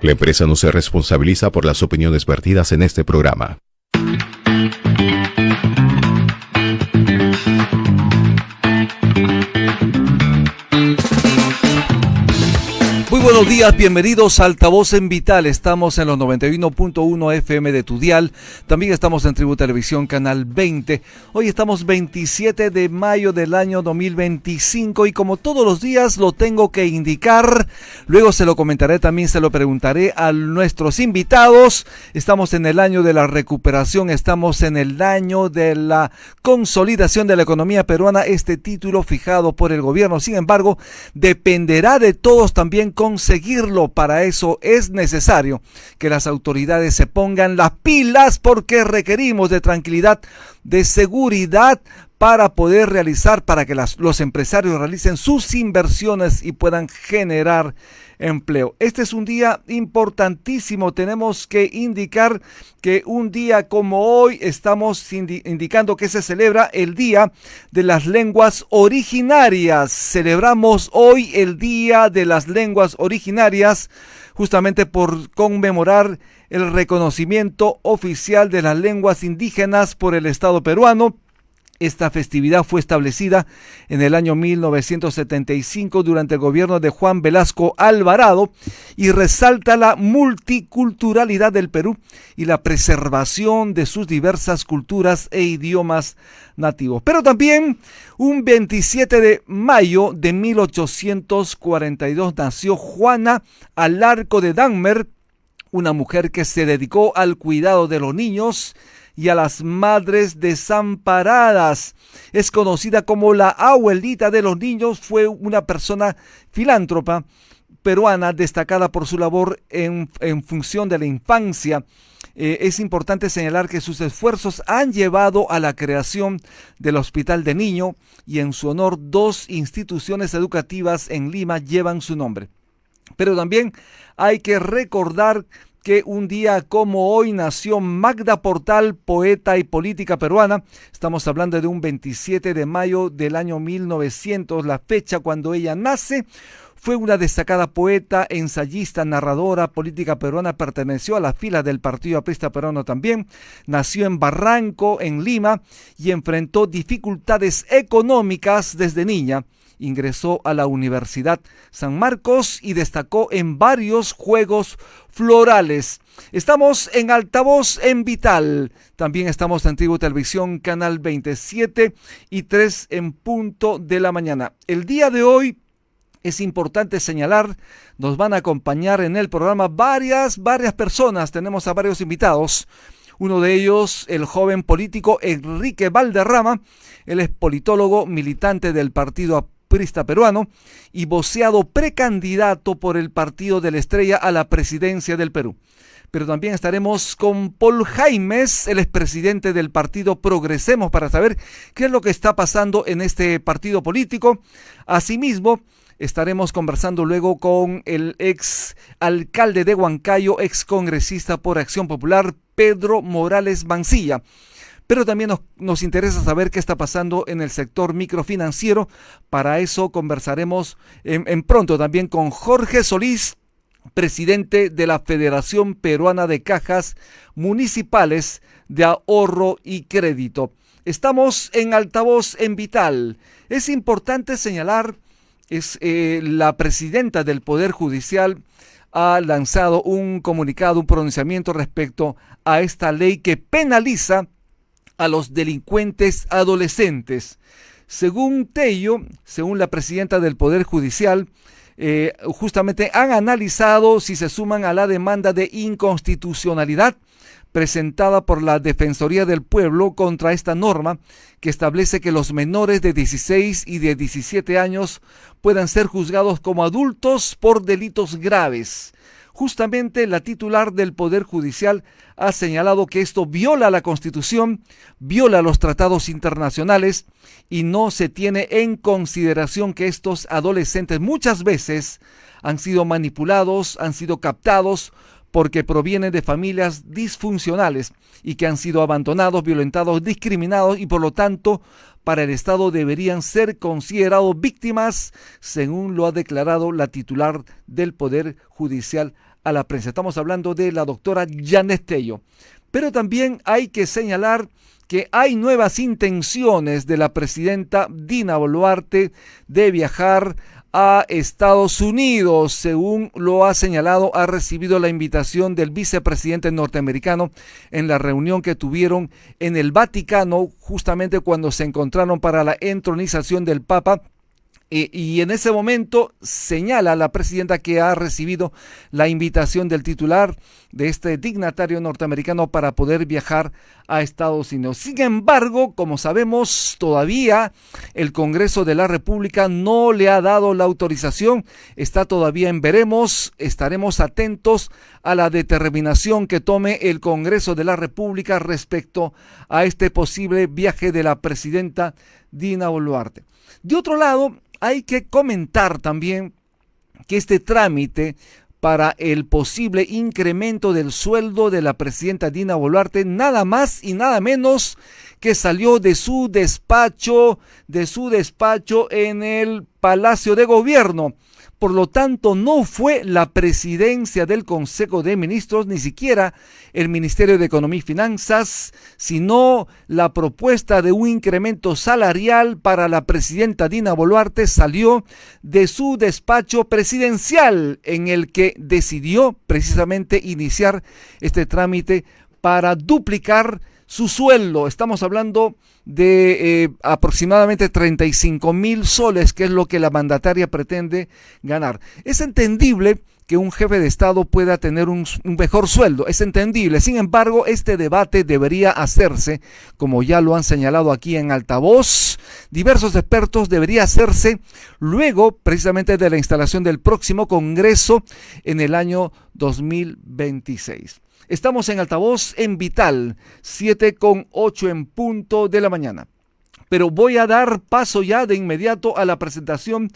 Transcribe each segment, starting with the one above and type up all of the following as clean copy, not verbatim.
La empresa no se responsabiliza por las opiniones vertidas en este programa. Muy buenos días, bienvenidos a Altavoz en Vital. Estamos en los 91.1 FM de tu dial. También estamos en Tribu Televisión, Canal 20. Hoy estamos 27 de mayo del año 2025 y como todos los días lo tengo que indicar. Luego se lo comentaré, también se lo preguntaré a nuestros invitados. Estamos en el año de la recuperación, estamos en el año de la consolidación de la economía peruana. Este título fijado por el gobierno, sin embargo, dependerá de todos también conseguirlo. Para eso es necesario que las autoridades se pongan las pilas, porque requerimos de tranquilidad, de seguridad, para poder realizar, para que los empresarios realicen sus inversiones y puedan generar empleo. Este es un día importantísimo. Tenemos que indicar que un día como hoy estamos indicando que se celebra el Día de las Lenguas Originarias. Celebramos hoy el Día de las Lenguas Originarias justamente por conmemorar el reconocimiento oficial de las lenguas indígenas por el Estado peruano. Esta festividad fue establecida en el año 1975 durante el gobierno de Juan Velasco Alvarado y resalta la multiculturalidad del Perú y la preservación de sus diversas culturas e idiomas nativos. Pero también un 27 de mayo de 1842 nació Juana Alarco de Dahmer, una mujer que se dedicó al cuidado de los niños y a las madres desamparadas. Es conocida como la abuelita de los niños. Fue una persona filántropa peruana destacada por su labor en función de la infancia. Es importante señalar que sus esfuerzos han llevado a la creación del Hospital de Niño y en su honor 2 instituciones educativas en Lima llevan su nombre. Pero también hay que recordar que un día como hoy nació Magda Portal, poeta y política peruana. Estamos hablando de un 27 de mayo del año 1900, la fecha cuando ella nace. Fue una destacada poeta, ensayista, narradora, política peruana. Perteneció a la fila del Partido Aprista Peruano también. Nació en Barranco, en Lima, y enfrentó dificultades económicas desde niña. Ingresó a la Universidad San Marcos y destacó en varios juegos florales. Estamos en Altavoz en Vital. También estamos en Tribu Televisión, Canal 27 y 3 en punto de la mañana. El día de hoy es importante señalar, nos van a acompañar en el programa varias personas. Tenemos a varios invitados. Uno de ellos, el joven político Enrique Valderrama. Él es politólogo, militante del Partido Aprista Peruano y voceado precandidato por el Partido de la Estrella a la presidencia del Perú. Pero también estaremos con Paul Jaimes, el expresidente del partido Progresemos, para saber qué es lo que está pasando en este partido político. Asimismo, estaremos conversando luego con el ex alcalde de Huancayo, ex congresista por Acción Popular, Pedro Morales Mancilla. Pero también nos interesa saber qué está pasando en el sector microfinanciero. Para eso conversaremos en pronto también con Jorge Solís, presidente de la Federación Peruana de Cajas Municipales de Ahorro y Crédito. Estamos en Altavoz en Vital. Es importante señalar, la presidenta del Poder Judicial ha lanzado un comunicado, un pronunciamiento respecto a esta ley que penaliza a los delincuentes adolescentes. Según Tello, según la presidenta del Poder Judicial, justamente han analizado si se suman a la demanda de inconstitucionalidad presentada por la Defensoría del Pueblo contra esta norma que establece que los menores de 16 y de 17 años puedan ser juzgados como adultos por delitos graves. Justamente la titular del Poder Judicial ha señalado que esto viola la Constitución, viola los tratados internacionales y no se tiene en consideración que estos adolescentes muchas veces han sido manipulados, han sido captados porque provienen de familias disfuncionales y que han sido abandonados, violentados, discriminados y por lo tanto para el Estado deberían ser considerados víctimas, según lo ha declarado la titular del Poder Judicial a la prensa. Estamos hablando de la doctora Janet Tello. Pero también hay que señalar que hay nuevas intenciones de la presidenta Dina Boluarte de viajar a Estados Unidos. Según lo ha señalado, ha recibido la invitación del vicepresidente norteamericano en la reunión que tuvieron en el Vaticano, justamente cuando se encontraron para la entronización del Papa. Y en ese momento señala la presidenta que ha recibido la invitación del titular de este dignatario norteamericano para poder viajar a Estados Unidos. Sin embargo, como sabemos, todavía el Congreso de la República no le ha dado la autorización. Está todavía en veremos. Estaremos atentos a la determinación que tome el Congreso de la República respecto a este posible viaje de la presidenta Dina Boluarte. De otro lado, hay que comentar también que este trámite para el posible incremento del sueldo de la presidenta Dina Boluarte, nada más y nada menos que salió de su despacho en el Palacio de Gobierno. Por lo tanto, no fue la presidencia del Consejo de Ministros, ni siquiera el Ministerio de Economía y Finanzas, sino la propuesta de un incremento salarial para la presidenta Dina Boluarte salió de su despacho presidencial, en el que decidió precisamente iniciar este trámite para duplicar su sueldo. Estamos hablando de aproximadamente 35,000 soles, que es lo que la mandataria pretende ganar. Es entendible que un jefe de Estado pueda tener un mejor sueldo, es entendible. Sin embargo, este debate debería hacerse, como ya lo han señalado aquí en Altavoz, diversos expertos, debería hacerse luego precisamente de la instalación del próximo Congreso en el año 2026. Estamos en Altavoz en Vital, 7:08 en punto de la mañana. Pero voy a dar paso ya de inmediato a la presentación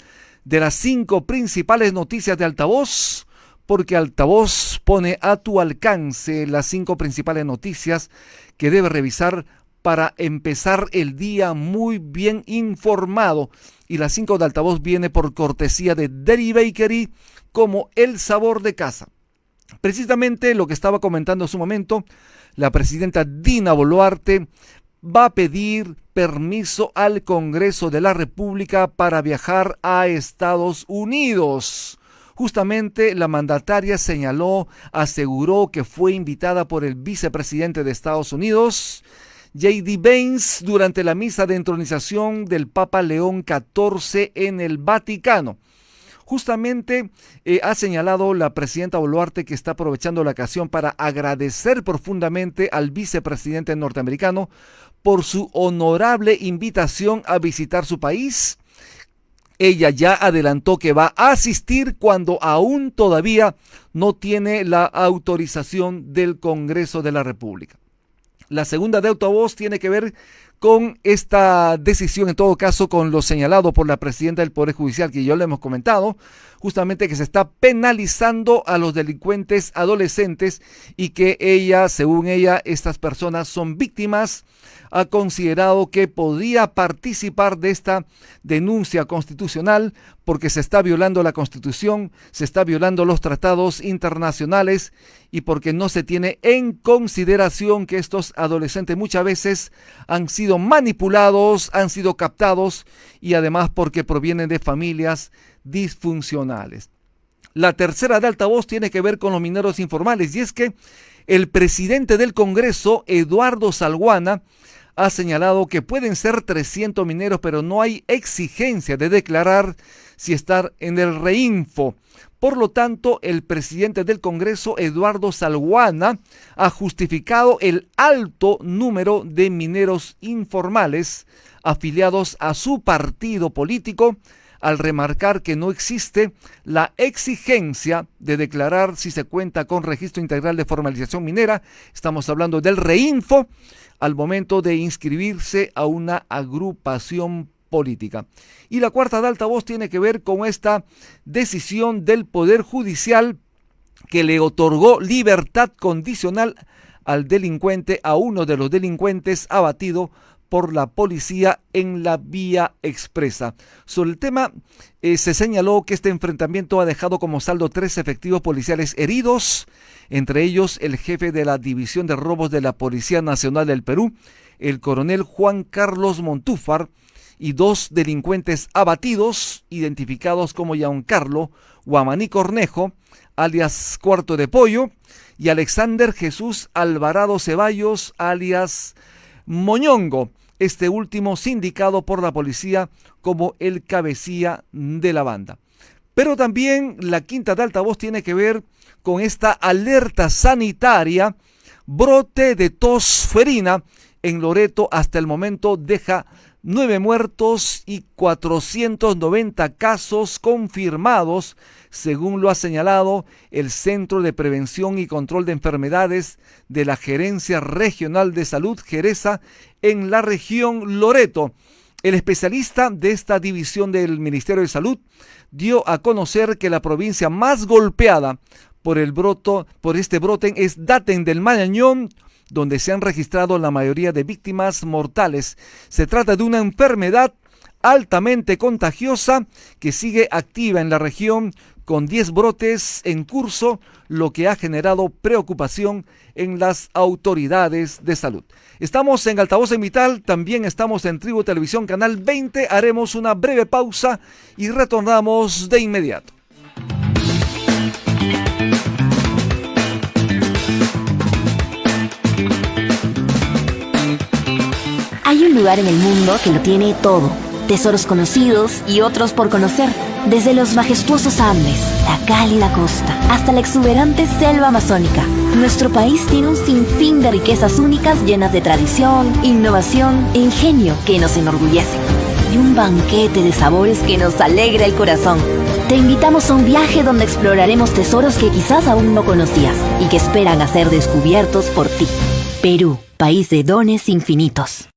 de las 5 principales noticias de Altavoz, porque Altavoz pone a tu alcance las 5 principales noticias que debes revisar para empezar el día muy bien informado. Y las 5 de Altavoz viene por cortesía de Dairy Bakery, como el sabor de casa. Precisamente lo que estaba comentando hace un momento, la presidenta Dina Boluarte va a pedir permiso al Congreso de la República para viajar a Estados Unidos. Justamente la mandataria aseguró que fue invitada por el vicepresidente de Estados Unidos, J.D. Vance, durante la misa de entronización del Papa León XIV en el Vaticano. Justamente ha señalado la presidenta Boluarte que está aprovechando la ocasión para agradecer profundamente al vicepresidente norteamericano por su honorable invitación a visitar su país. Ella ya adelantó que va a asistir cuando aún todavía no tiene la autorización del Congreso de la República. La segunda de Altavoz tiene que ver con esta decisión, en todo caso con lo señalado por la presidenta del Poder Judicial, que ya lo hemos comentado, justamente que se está penalizando a los delincuentes adolescentes y que ella, según ella, estas personas son víctimas. Ha considerado que podría participar de esta denuncia constitucional porque se está violando la Constitución, se está violando los tratados internacionales y porque no se tiene en consideración que estos adolescentes muchas veces han sido manipulados, han sido captados y además porque provienen de familias disfuncionales. La tercera de Altavoz tiene que ver con los mineros informales y es que el presidente del Congreso, Eduardo Salguana, ha señalado que pueden ser 300 mineros, pero no hay exigencia de declarar si estar en el Reinfo. Por lo tanto, el presidente del Congreso, Eduardo Salguana, ha justificado el alto número de mineros informales afiliados a su partido político, al remarcar que no existe la exigencia de declarar si se cuenta con registro integral de formalización minera. Estamos hablando del Reinfo al momento de inscribirse a una agrupación política. Y la cuarta de Altavoz tiene que ver con esta decisión del Poder Judicial que le otorgó libertad condicional al delincuente, a uno de los delincuentes abatido por la policía en la vía expresa. Sobre el tema, se señaló que este enfrentamiento ha dejado como saldo 3 efectivos policiales heridos, entre ellos el jefe de la División de Robos de la Policía Nacional del Perú, el coronel Juan Carlos Montúfar, y 2 delincuentes abatidos, identificados como Giancarlo Guamaní Cornejo, alias Cuarto de Pollo, y Alexander Jesús Alvarado Ceballos, alias Moñongo, este último sindicado por la policía como el cabecilla de la banda. Pero también la quinta de altavoz tiene que ver con esta alerta sanitaria. Brote de tos ferina en Loreto hasta el momento deja 9 muertos y 490 casos confirmados, según lo ha señalado el Centro de Prevención y Control de Enfermedades de la Gerencia Regional de Salud Geresa en la región Loreto. El especialista de esta división del Ministerio de Salud dio a conocer que la provincia más golpeada por este brote es Daten del Marañón, donde se han registrado la mayoría de víctimas mortales. Se trata de una enfermedad altamente contagiosa que sigue activa en la región con 10 brotes en curso, lo que ha generado preocupación en las autoridades de salud. Estamos en Altavoz en Vital, también estamos en Tribu Televisión Canal 20. Haremos una breve pausa y retornamos de inmediato. Hay un lugar en el mundo que lo tiene todo. Tesoros conocidos y otros por conocer. Desde los majestuosos Andes, la cálida costa, hasta la exuberante selva amazónica. Nuestro país tiene un sinfín de riquezas únicas llenas de tradición, innovación e ingenio que nos enorgullecen. Y un banquete de sabores que nos alegra el corazón. Te invitamos a un viaje donde exploraremos tesoros que quizás aún no conocías y que esperan a ser descubiertos por ti. Perú, país de dones infinitos.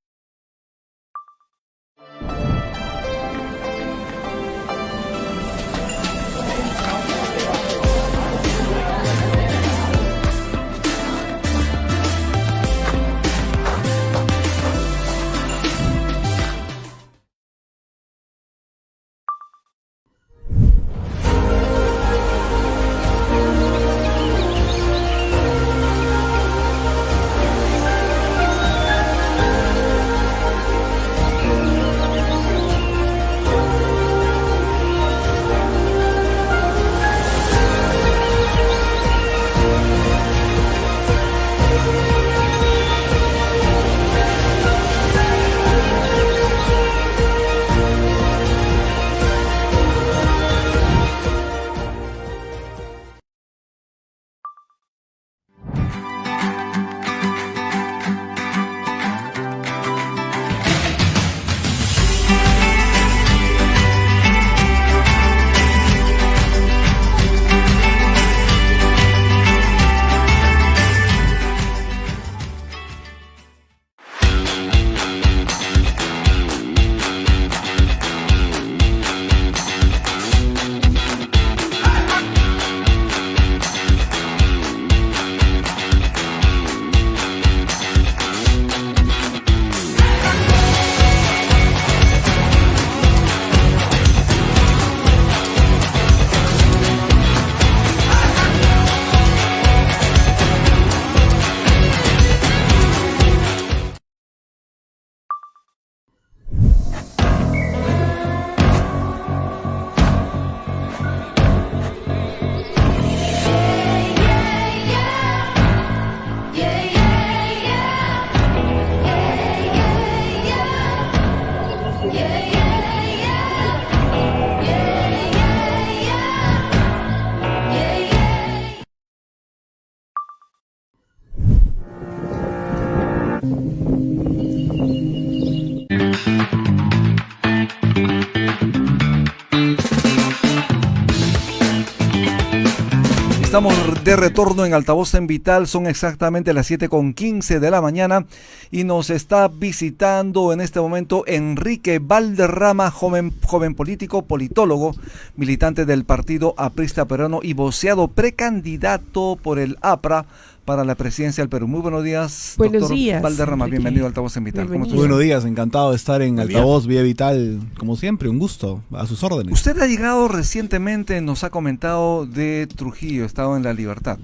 Estamos de retorno en Altavoz en Vital, son exactamente las 7:15 de la mañana y nos está visitando en este momento Enrique Valderrama, joven político, politólogo, militante del Partido Aprista Peruano y voceado precandidato por el APRA para la presidencia del Perú. Muy buenos días, Buenos doctor días, Valderrama. Enrique. Bienvenido a Altavoz en Vital. ¿Cómo Bienvenido. está usted? Buenos días, encantado de estar en Altavoz Vía Vital, como siempre, un gusto, a sus órdenes. Usted ha llegado recientemente, nos ha comentado de Trujillo, estado en La Libertad.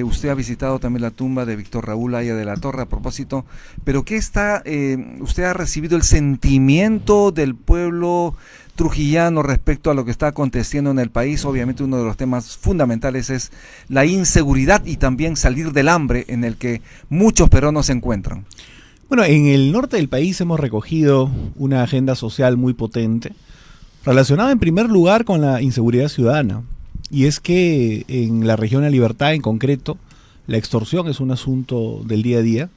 Usted ha visitado también la tumba de Víctor Raúl Haya de la Torre a propósito, pero ¿qué está, usted ha recibido el sentimiento del pueblo trujillano respecto a lo que está aconteciendo en el país? Obviamente uno de los temas fundamentales es la inseguridad y también salir del hambre en el que muchos peruanos se encuentran. Bueno, en el norte del país hemos recogido una agenda social muy potente, relacionada en primer lugar con la inseguridad ciudadana. Y es que en la región de La Libertad en concreto, la extorsión es un asunto del día a día.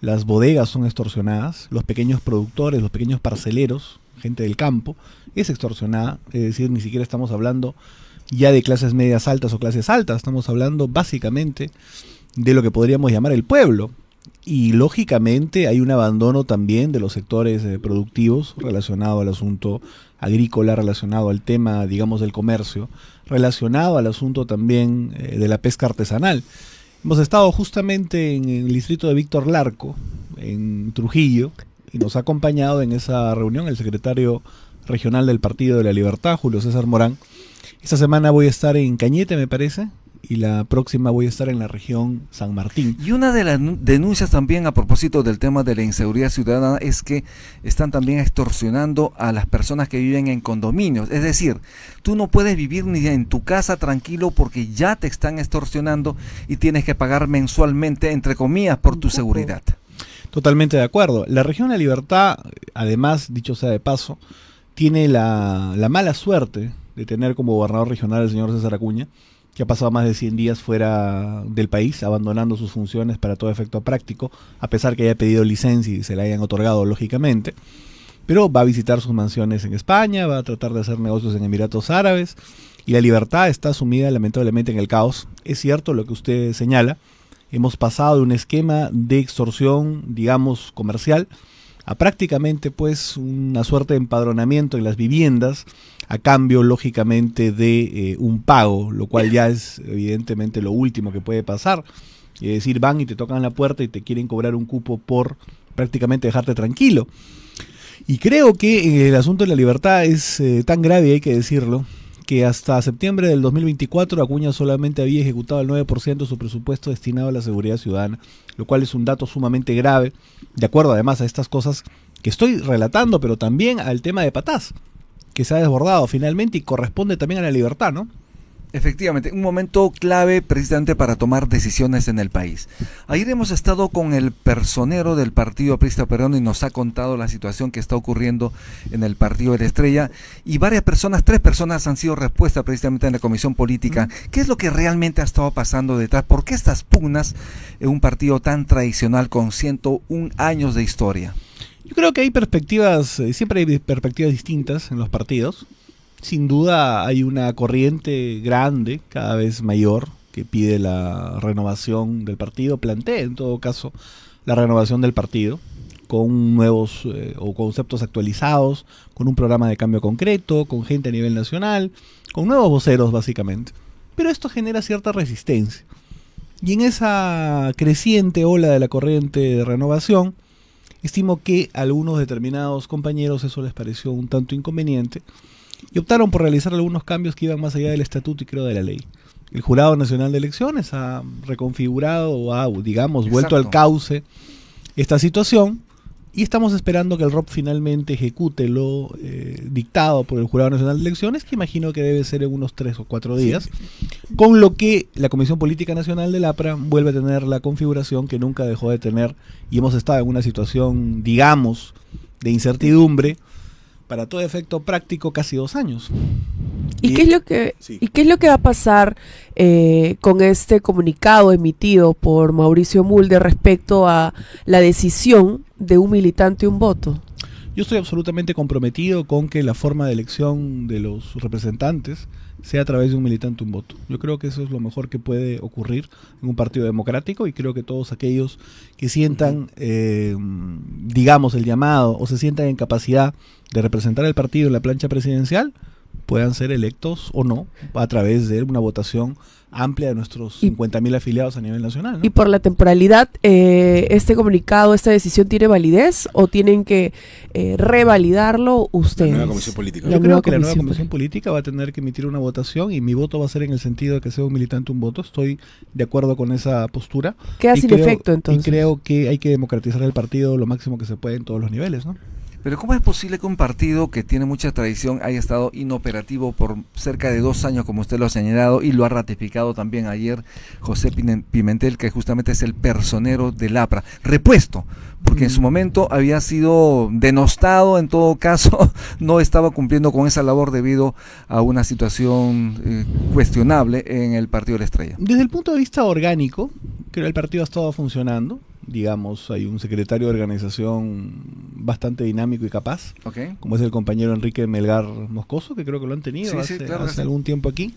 Las bodegas son extorsionadas, los pequeños productores, los pequeños parceleros, gente del campo, es extorsionada. Es decir, ni siquiera estamos hablando ya de clases medias altas o clases altas, estamos hablando básicamente de lo que podríamos llamar el pueblo. Y lógicamente hay un abandono también de los sectores productivos relacionado al asunto agrícola, relacionado al tema, digamos, del comercio, relacionado al asunto también de la pesca artesanal. Hemos estado justamente en el distrito de Víctor Larco, en Trujillo, y nos ha acompañado en esa reunión el secretario regional del Partido de la Libertad, Julio César Morán. Esta semana voy a estar en Cañete, me parece, y la próxima voy a estar en la región San Martín. Y una de las denuncias también a propósito del tema de la inseguridad ciudadana es que están también extorsionando a las personas que viven en condominios. Es decir, tú no puedes vivir ni en tu casa tranquilo porque ya te están extorsionando y tienes que pagar mensualmente, entre comillas, por tu seguridad. Totalmente de acuerdo. La región de La Libertad, además, dicho sea de paso, tiene la mala suerte de tener como gobernador regional al señor César Acuña, que ha pasado más de 100 días fuera del país, abandonando sus funciones para todo efecto práctico, a pesar que haya pedido licencia y se la hayan otorgado, lógicamente. Pero va a visitar sus mansiones en España, va a tratar de hacer negocios en Emiratos Árabes, y La Libertad está sumida lamentablemente en el caos. Es cierto lo que usted señala, hemos pasado de un esquema de extorsión, digamos, comercial, a prácticamente pues una suerte de empadronamiento en las viviendas, a cambio lógicamente de un pago, lo cual ya es evidentemente lo último que puede pasar. Es decir, van y te tocan la puerta y te quieren cobrar un cupo por prácticamente dejarte tranquilo. Y creo que el asunto de La Libertad es tan grave, hay que decirlo, que hasta septiembre del 2024 Acuña solamente había ejecutado el 9% de su presupuesto destinado a la seguridad ciudadana, lo cual es un dato sumamente grave, de acuerdo además a estas cosas que estoy relatando, pero también al tema de Patás, que se ha desbordado finalmente y corresponde también a La Libertad, ¿no? Efectivamente, un momento clave precisamente para tomar decisiones en el país. Ayer hemos estado con el personero del Partido Aprista Peruano y nos ha contado la situación que está ocurriendo en el Partido de la Estrella, y varias personas, 3 personas han sido respuestas precisamente en la Comisión Política. ¿Qué es lo que realmente ha estado pasando detrás? ¿Por qué estas pugnas en un partido tan tradicional con 101 años de historia? Yo creo que hay perspectivas, siempre hay perspectivas distintas en los partidos. Sin duda hay una corriente grande, cada vez mayor, que pide la renovación del partido, plantea en todo caso la renovación del partido, con nuevos o conceptos actualizados, con un programa de cambio concreto, con gente a nivel nacional, con nuevos voceros básicamente. Pero esto genera cierta resistencia. Y en esa creciente ola de la corriente de renovación, estimo que a algunos determinados compañeros eso les pareció un tanto inconveniente y optaron por realizar algunos cambios que iban más allá del estatuto y creo de la ley. El Jurado Nacional de Elecciones ha reconfigurado o ha, digamos, vuelto al cauce esta situación y estamos esperando que el ROP finalmente ejecute lo dictado por el Jurado Nacional de Elecciones, que imagino que debe ser en unos 3 o 4 días, con lo que la Comisión Política Nacional del APRA vuelve a tener la configuración que nunca dejó de tener y hemos estado en una situación, digamos, de incertidumbre para todo efecto práctico casi 2 años. ¿Y qué es lo que va a pasar con este comunicado emitido por Mauricio Mulder respecto a la decisión de un militante un voto? Yo estoy absolutamente comprometido con que la forma de elección de los representantes sea a través de un militante un voto. Yo creo que eso es lo mejor que puede ocurrir en un partido democrático y creo que todos aquellos que sientan, digamos, el llamado o se sientan en capacidad de representar el partido en la plancha presidencial puedan ser electos o no a través de una votación amplia de nuestros 50.000 afiliados a nivel nacional, ¿no? Y por la temporalidad, ¿este comunicado, esta decisión tiene validez o tienen que revalidarlo ustedes? La nueva comisión política. Yo creo que la nueva comisión política va a tener que emitir una votación y mi voto va a ser en el sentido de que sea un militante un voto. Estoy de acuerdo con esa postura. Queda sin efecto, entonces. Y creo que hay que democratizar el partido lo máximo que se puede en todos los niveles, ¿no? Pero ¿cómo es posible que un partido que tiene mucha tradición haya estado inoperativo por cerca de 2 años, como usted lo ha señalado, y lo ha ratificado también ayer José Pimentel, que justamente es el personero del APRA, repuesto, porque en su momento había sido denostado, en todo caso, no estaba cumpliendo con esa labor debido a una situación cuestionable en el Partido de la Estrella? Desde el punto de vista orgánico, creo que el partido ha estado funcionando. Digamos, hay un secretario de organización bastante dinámico y capaz, como es el compañero Enrique Melgar Moscoso, que creo que lo han tenido hace algún tiempo aquí.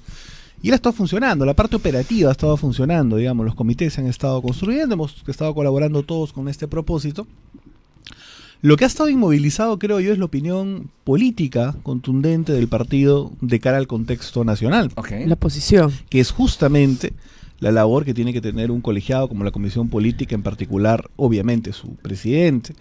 Y él ha estado funcionando, la parte operativa ha estado funcionando, digamos, los comités se han estado construyendo, hemos estado colaborando todos con este propósito. Lo que ha estado inmovilizado, creo yo, es la opinión política contundente del partido de cara al contexto nacional. La posición. Que es justamente la labor que tiene que tener un colegiado como la Comisión Política, en particular, obviamente, su presidente.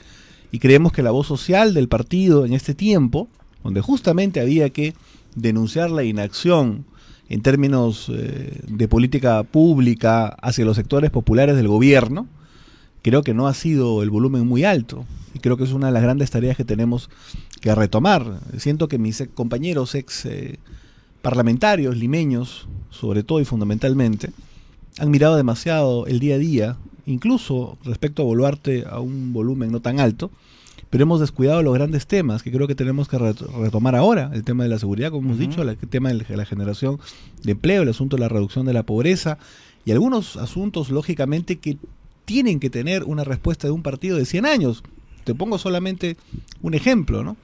Y creemos que la voz social del partido en este tiempo, donde justamente había que denunciar la inacción en términos de política pública hacia los sectores populares del gobierno, creo que no ha sido el volumen muy alto. Y creo que es una de las grandes tareas que tenemos que retomar. Siento que mis compañeros parlamentarios, limeños, sobre todo y fundamentalmente, han mirado demasiado el día a día, incluso respecto a Boluarte a un volumen no tan alto, pero hemos descuidado los grandes temas que creo que tenemos que retomar ahora, el tema de la seguridad, como hemos dicho, el tema de la generación de empleo, el asunto de la reducción de la pobreza y algunos asuntos, lógicamente, que tienen que tener una respuesta de un partido de 100 años. Te pongo solamente un ejemplo, ¿no?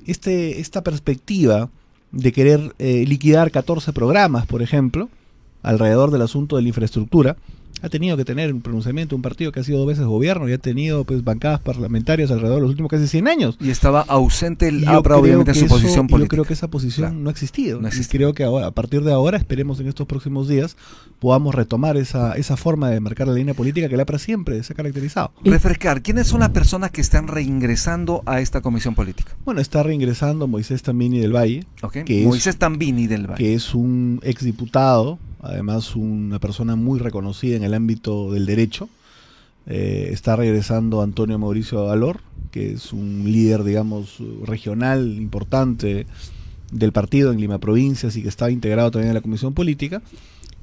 Esta perspectiva de querer liquidar 14 programas, por ejemplo, alrededor del asunto de la infraestructura, ha tenido que tener un pronunciamiento un partido que ha sido 2 veces gobierno y ha tenido pues bancadas parlamentarias alrededor de los últimos casi 100 años. Y estaba ausente el APRA, obviamente, en su posición política. Yo creo que esa posición no ha existido. Y creo que ahora, a partir de ahora, esperemos en estos próximos días, podamos retomar esa forma de marcar la línea política que el APRA siempre se ha caracterizado. Refrescar, ¿quiénes son las personas que están reingresando a esta comisión política? Bueno, está reingresando Moisés Tambini del Valle. Moisés Tambini del Valle. Que es un exdiputado, además una persona muy reconocida en el ámbito del derecho. Está regresando Antonio Mauricio Valor, que es un líder, digamos, regional importante del partido en Lima Provincias y que está integrado también en la comisión política.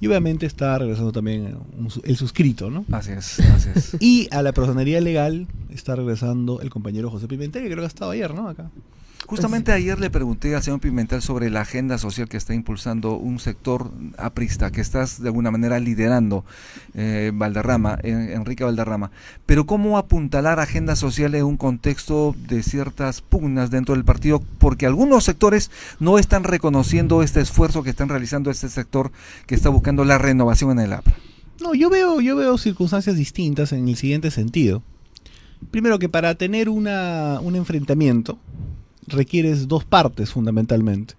Y obviamente está regresando también el suscrito, ¿no? Así es. Y a la personería legal está regresando el compañero José Pimentel, que creo que ha estado ayer, ¿no? Acá. Justamente ayer le pregunté al señor Pimentel sobre la agenda social que está impulsando un sector aprista, que estás de alguna manera liderando, Enrique Valderrama. Pero ¿cómo apuntalar agenda social en un contexto de ciertas pugnas dentro del partido? Porque algunos sectores no están reconociendo este esfuerzo que están realizando este sector que está buscando la renovación en el APRA. No, yo veo circunstancias distintas en el siguiente sentido. Primero, que para tener un enfrentamiento requieres 2 partes fundamentalmente.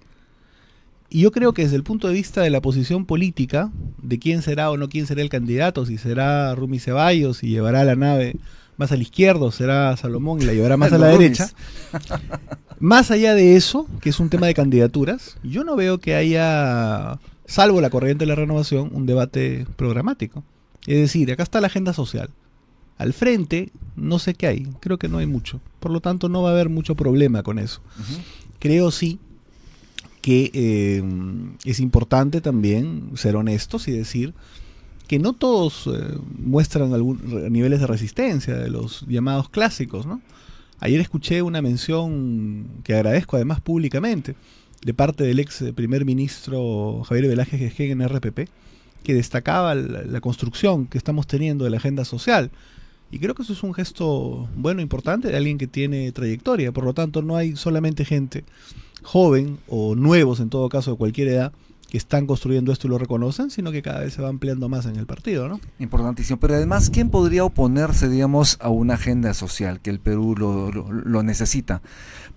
Y yo creo que desde el punto de vista de la posición política, de quién será o no quién será el candidato, si será Rumi Ceballos y llevará la nave más a la izquierda, o será Salomón y la llevará más a la derecha. Más allá de eso, que es un tema de candidaturas, yo no veo que haya, salvo la corriente de la renovación, un debate programático. Es decir, acá está la agenda social. Al frente, no sé qué hay, creo que no hay mucho. Por lo tanto, no va a haber mucho problema con eso. Creo sí que es importante también ser honestos y decir que no todos muestran niveles de resistencia de los llamados clásicos, ¿no? Ayer escuché una mención que agradezco además públicamente de parte del ex primer ministro Javier Velázquez Gején en RPP, que destacaba la construcción que estamos teniendo de la agenda social. Y creo que eso es un gesto bueno, importante, de alguien que tiene trayectoria. Por lo tanto, no hay solamente gente joven o nuevos, en todo caso, de cualquier edad, que están construyendo esto y lo reconocen, sino que cada vez se va ampliando más en el partido, ¿no? Importantísimo. Pero además, ¿quién podría oponerse, digamos, a una agenda social que el Perú lo necesita?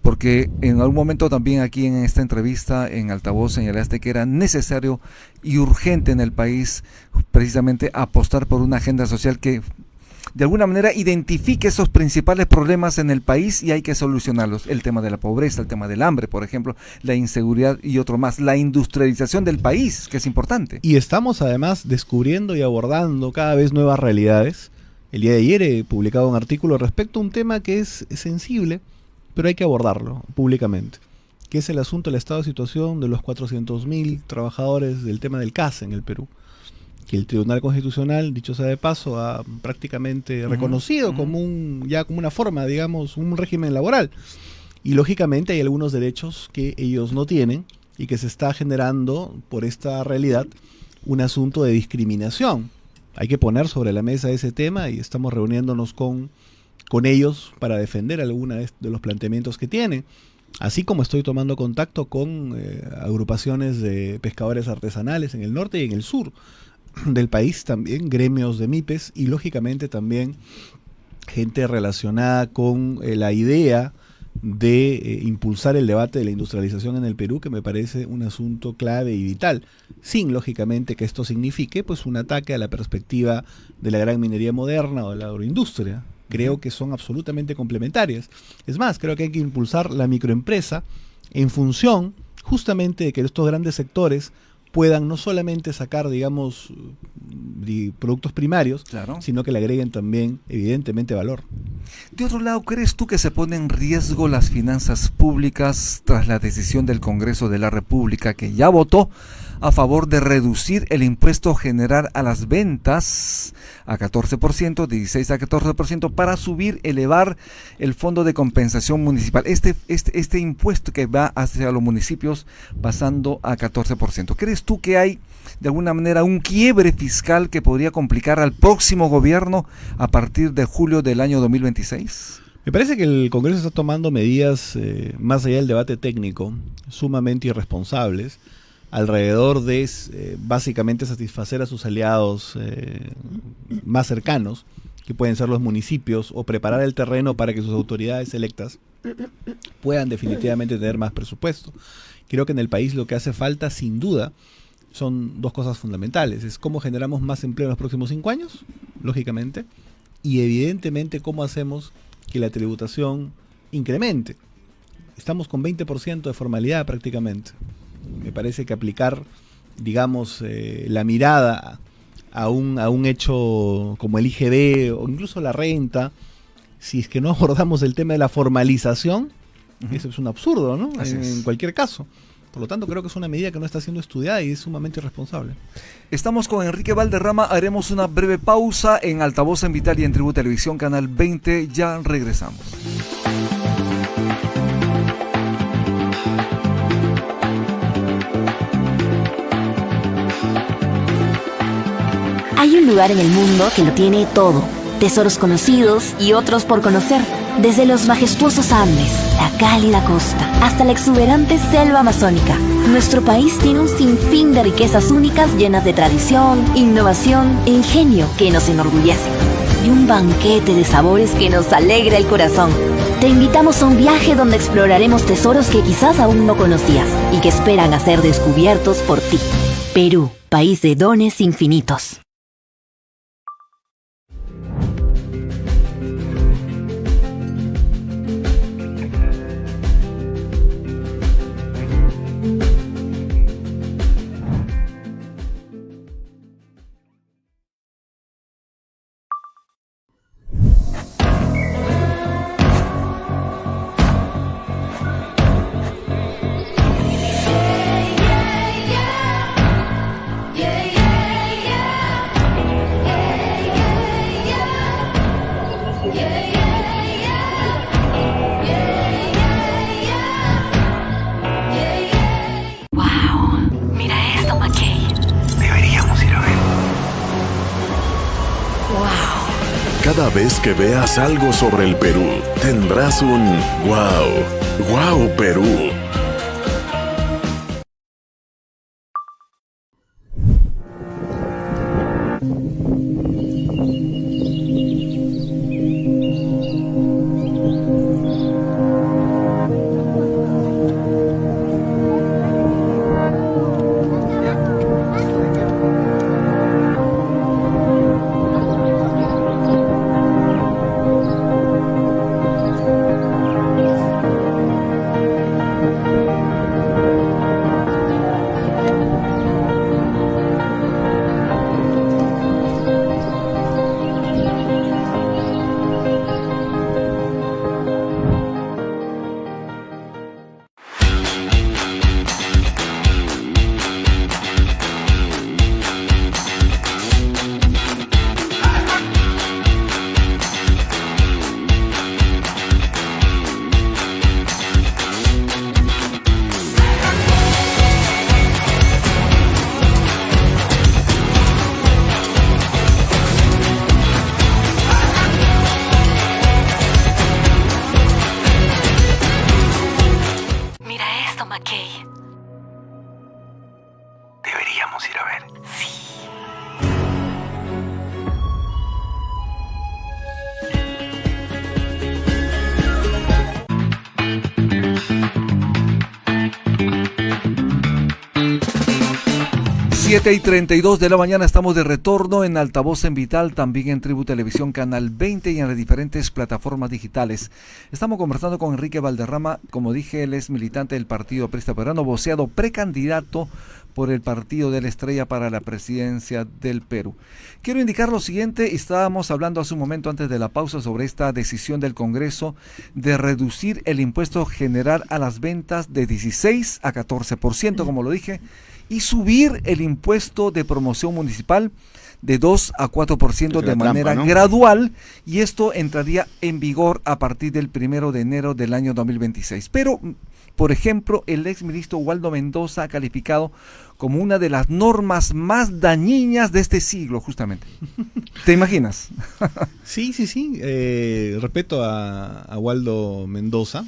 Porque en algún momento también aquí en esta entrevista en Altavoz señalaste que era necesario y urgente en el país precisamente apostar por una agenda social que de alguna manera identifique esos principales problemas en el país y hay que solucionarlos. El tema de la pobreza, el tema del hambre, por ejemplo, la inseguridad y otro más, la industrialización del país, que es importante. Y estamos además descubriendo y abordando cada vez nuevas realidades. El día de ayer he publicado un artículo respecto a un tema que es sensible, pero hay que abordarlo públicamente, que es el asunto del estado de situación de los 400.000 trabajadores del tema del CAS en el Perú, que el Tribunal Constitucional, dicho sea de paso, ha prácticamente reconocido como como una forma, digamos, un régimen laboral. Y lógicamente hay algunos derechos que ellos no tienen y que se está generando por esta realidad un asunto de discriminación. Hay que poner sobre la mesa ese tema y estamos reuniéndonos con ellos para defender alguna de los planteamientos que tienen. Así como estoy tomando contacto con agrupaciones de pescadores artesanales en el norte y en el sur del país, también gremios de MIPES y lógicamente también gente relacionada con la idea de impulsar el debate de la industrialización en el Perú, que me parece un asunto clave y vital, sin lógicamente que esto signifique pues un ataque a la perspectiva de la gran minería moderna o de la agroindustria. Creo que son absolutamente complementarias. Es más, creo que hay que impulsar la microempresa en función justamente de que estos grandes sectores puedan no solamente sacar, digamos, productos primarios, claro, sino que le agreguen también, evidentemente, valor. De otro lado, ¿crees tú que se ponen en riesgo las finanzas públicas tras la decisión del Congreso de la República, que ya votó a favor de reducir el impuesto general a las ventas a 14%, 16 a 14%, para elevar el fondo de compensación municipal? Este impuesto que va hacia los municipios pasando a 14%. ¿Crees tú que hay de alguna manera un quiebre fiscal que podría complicar al próximo gobierno a partir de julio del año 2026? Me parece que el Congreso está tomando medidas, más allá del debate técnico, sumamente irresponsables, alrededor de básicamente satisfacer a sus aliados más cercanos, que pueden ser los municipios, o preparar el terreno para que sus autoridades electas puedan definitivamente tener más presupuesto. Creo que en el país lo que hace falta, sin duda, son dos cosas fundamentales. Es cómo generamos más empleo en los próximos 5 años, lógicamente, y evidentemente cómo hacemos que la tributación incremente. Estamos con 20% de formalidad prácticamente. Me parece que aplicar, digamos, la mirada a un hecho como el IGB o incluso la renta, si es que no abordamos el tema de la formalización, eso es un absurdo, ¿no? En cualquier caso. Por lo tanto, creo que es una medida que no está siendo estudiada y es sumamente irresponsable. Estamos con Enrique Valderrama, haremos una breve pausa en Altavoz en Vital y en Tribu Televisión, Canal 20, ya regresamos. Hay un lugar en el mundo que lo tiene todo. Tesoros conocidos y otros por conocer. Desde los majestuosos Andes, la cálida costa, hasta la exuberante selva amazónica. Nuestro país tiene un sinfín de riquezas únicas llenas de tradición, innovación e ingenio que nos enorgullece. Y un banquete de sabores que nos alegra el corazón. Te invitamos a un viaje donde exploraremos tesoros que quizás aún no conocías y que esperan a ser descubiertos por ti. Perú, país de dones infinitos. Cada vez que veas algo sobre el Perú, tendrás un wow, wow Perú. 7:32 de la mañana, estamos de retorno en Altavoz en Vital, también en Tribu Televisión Canal 20 y en las diferentes plataformas digitales. Estamos conversando con Enrique Valderrama, como dije, él es militante del Partido Aprista Peruano, voceado precandidato por el Partido de la Estrella para la presidencia del Perú. Quiero indicar lo siguiente, estábamos hablando hace un momento antes de la pausa sobre esta decisión del Congreso de reducir el impuesto general a las ventas de 16 a 14%, como lo dije, y subir el impuesto de promoción municipal de 2 a 4% de manera gradual, y esto entraría en vigor a partir del 1 de enero del año 2026. Pero, por ejemplo, el exministro Waldo Mendoza ha calificado como una de las normas más dañinas de este siglo, justamente. ¿Te imaginas? Sí. Respeto a Waldo Mendoza.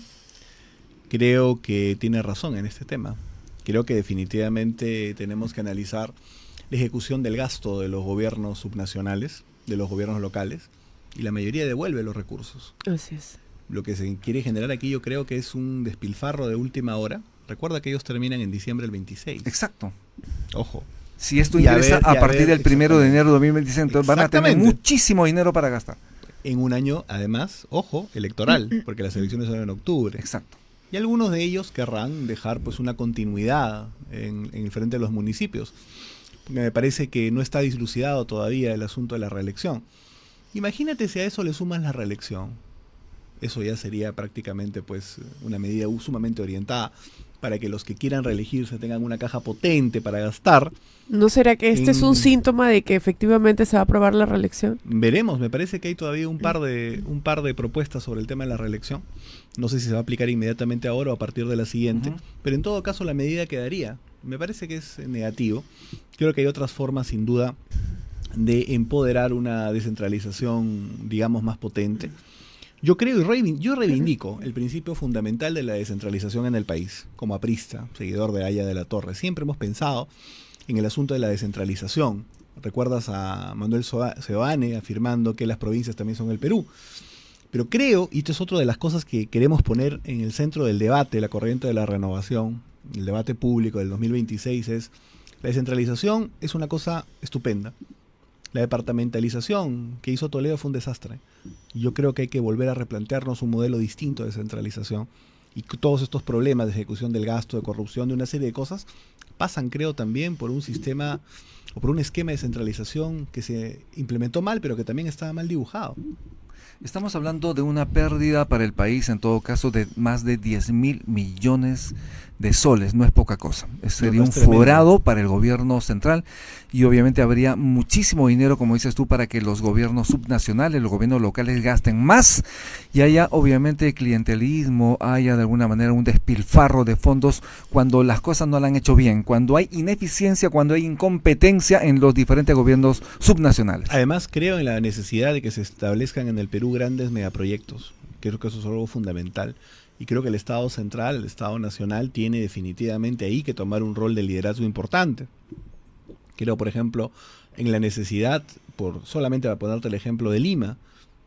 Creo que tiene razón en este tema. Creo que definitivamente tenemos que analizar la ejecución del gasto de los gobiernos subnacionales, de los gobiernos locales, y la mayoría devuelve los recursos. Así es. Lo que se quiere generar aquí yo creo que es un despilfarro de última hora. Recuerda que ellos terminan en diciembre del 26. Exacto. Ojo. Si esto ingresa a partir del 1 de enero de 2026, entonces van a tener muchísimo dinero para gastar. En un año, además, ojo, electoral, porque las elecciones son en octubre. Exacto. Y algunos de ellos querrán dejar pues una continuidad en el frente de los municipios. Porque me parece que no está dislucidado todavía el asunto de la reelección. Imagínate si a eso le sumas la reelección. Eso ya sería prácticamente pues una medida sumamente orientada para que los que quieran reelegirse tengan una caja potente para gastar. ¿No será que este es un síntoma de que efectivamente se va a aprobar la reelección? Veremos, me parece que hay todavía un par de propuestas sobre el tema de la reelección. No sé si se va a aplicar inmediatamente ahora o a partir de la siguiente, pero en todo caso la medida quedaría. Me parece que es negativo. Creo que hay otras formas sin duda de empoderar una descentralización, digamos, más potente. Yo creo yo reivindico el principio fundamental de la descentralización en el país, como aprista, seguidor de Aya de la Torre. Siempre hemos pensado en el asunto de la descentralización. Recuerdas a Manuel Seoane afirmando que las provincias también son el Perú. Pero creo, y esto es otra de las cosas que queremos poner en el centro del debate, la corriente de la renovación, el debate público del 2026, es la descentralización es una cosa estupenda. La departamentalización que hizo Toledo fue un desastre. Yo creo que hay que volver a replantearnos un modelo distinto de descentralización. Y todos estos problemas de ejecución del gasto, de corrupción, de una serie de cosas, pasan, creo, también por un sistema o por un esquema de descentralización que se implementó mal, pero que también estaba mal dibujado. Estamos hablando de una pérdida para el país, en todo caso, de más de 10.000 millones de soles. No es poca cosa. Sería un forado para el gobierno central y obviamente habría muchísimo dinero, como dices tú, para que los gobiernos subnacionales, los gobiernos locales gasten más y haya obviamente clientelismo, haya de alguna manera un despilfarro de fondos cuando las cosas no la han hecho bien, cuando hay ineficiencia, cuando hay incompetencia en los diferentes gobiernos subnacionales. Además, creo en la necesidad de que se establezcan en el Perú grandes megaproyectos. Creo que eso es algo fundamental. Y creo que el Estado central, el Estado nacional, tiene definitivamente ahí que tomar un rol de liderazgo importante. Creo, por ejemplo, en la necesidad, solamente para ponerte el ejemplo de Lima,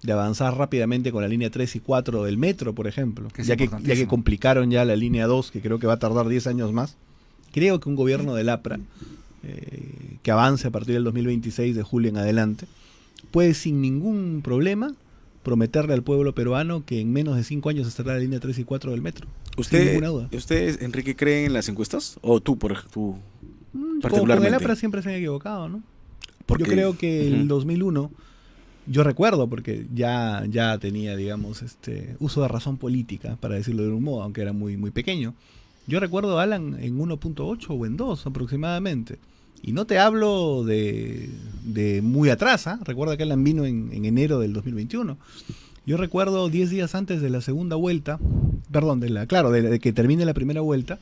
de avanzar rápidamente con la línea 3 y 4 del metro, por ejemplo, ya que complicaron ya la línea 2, que creo que va a tardar 10 años más. Creo que un gobierno del APRA, que avance a partir del 2026 de julio en adelante, puede sin ningún problema prometerle al pueblo peruano que en menos de 5 años estará la línea 3 y 4 del metro. ¿Usted, Enrique, cree en las encuestas? ¿O tú, particularmente? Con el APRA siempre se han equivocado, ¿no? Yo creo que el 2001, yo recuerdo, porque ya tenía, digamos, uso de razón política, para decirlo de un modo, aunque era muy, muy pequeño. Yo recuerdo a Alan en 1.8 o en 2 aproximadamente. Y no te hablo de muy atrás, ¿eh? Recuerda que Alan vino en enero del 2021. Yo recuerdo 10 días antes de la segunda vuelta, perdón, de que termine la primera vuelta,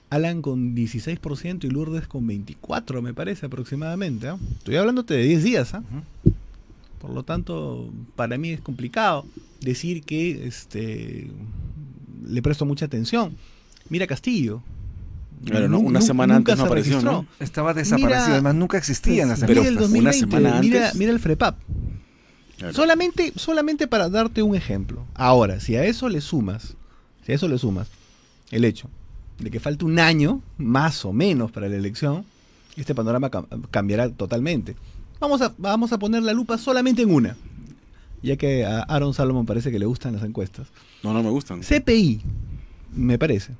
Alan con 16% y Lourdes con 24%, me parece, aproximadamente. ¿Eh? Estoy hablándote de 10 días. ¿Eh? Por lo tanto, para mí es complicado decir que le presto mucha atención. Mira Castillo. Claro, una semana antes no apareció, ¿no? Estaba desaparecido, además nunca existían las pero encuestas. una semana antes. Mira el FREPAP. Claro. Solamente para darte un ejemplo. Ahora, si a eso le sumas el hecho de que falta un año, más o menos, para la elección, este panorama cambiará totalmente. Vamos a poner la lupa solamente en una, ya que a Aaron Salomon parece que le gustan las encuestas. No me gustan. CPI, me parece.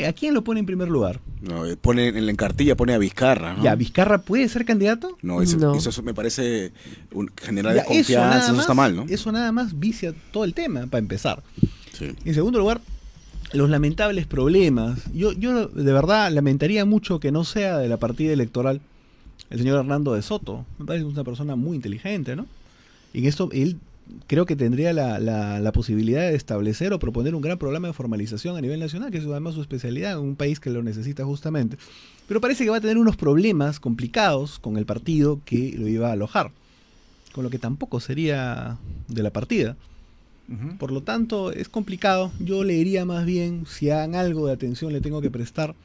¿A quién lo pone en primer lugar? No, pone en la cartilla pone a Vizcarra, ¿no? Ya, ¿Vizcarra puede ser candidato? No, eso me parece generar Ya, desconfianza, eso está mal, ¿no? Eso nada más vicia todo el tema, para empezar. Sí. En segundo lugar, los lamentables problemas. Yo de verdad lamentaría mucho que no sea de la partida electoral el señor Hernando de Soto. Me parece una persona muy inteligente, ¿no? Y en esto él creo que tendría la posibilidad de establecer o proponer un gran programa de formalización a nivel nacional, que es además su especialidad en un país que lo necesita justamente. Pero parece que va a tener unos problemas complicados con el partido que lo iba a alojar, con lo que tampoco sería de la partida. Por lo tanto, es complicado. Yo le diría más bien, si hagan algo de atención le tengo que prestar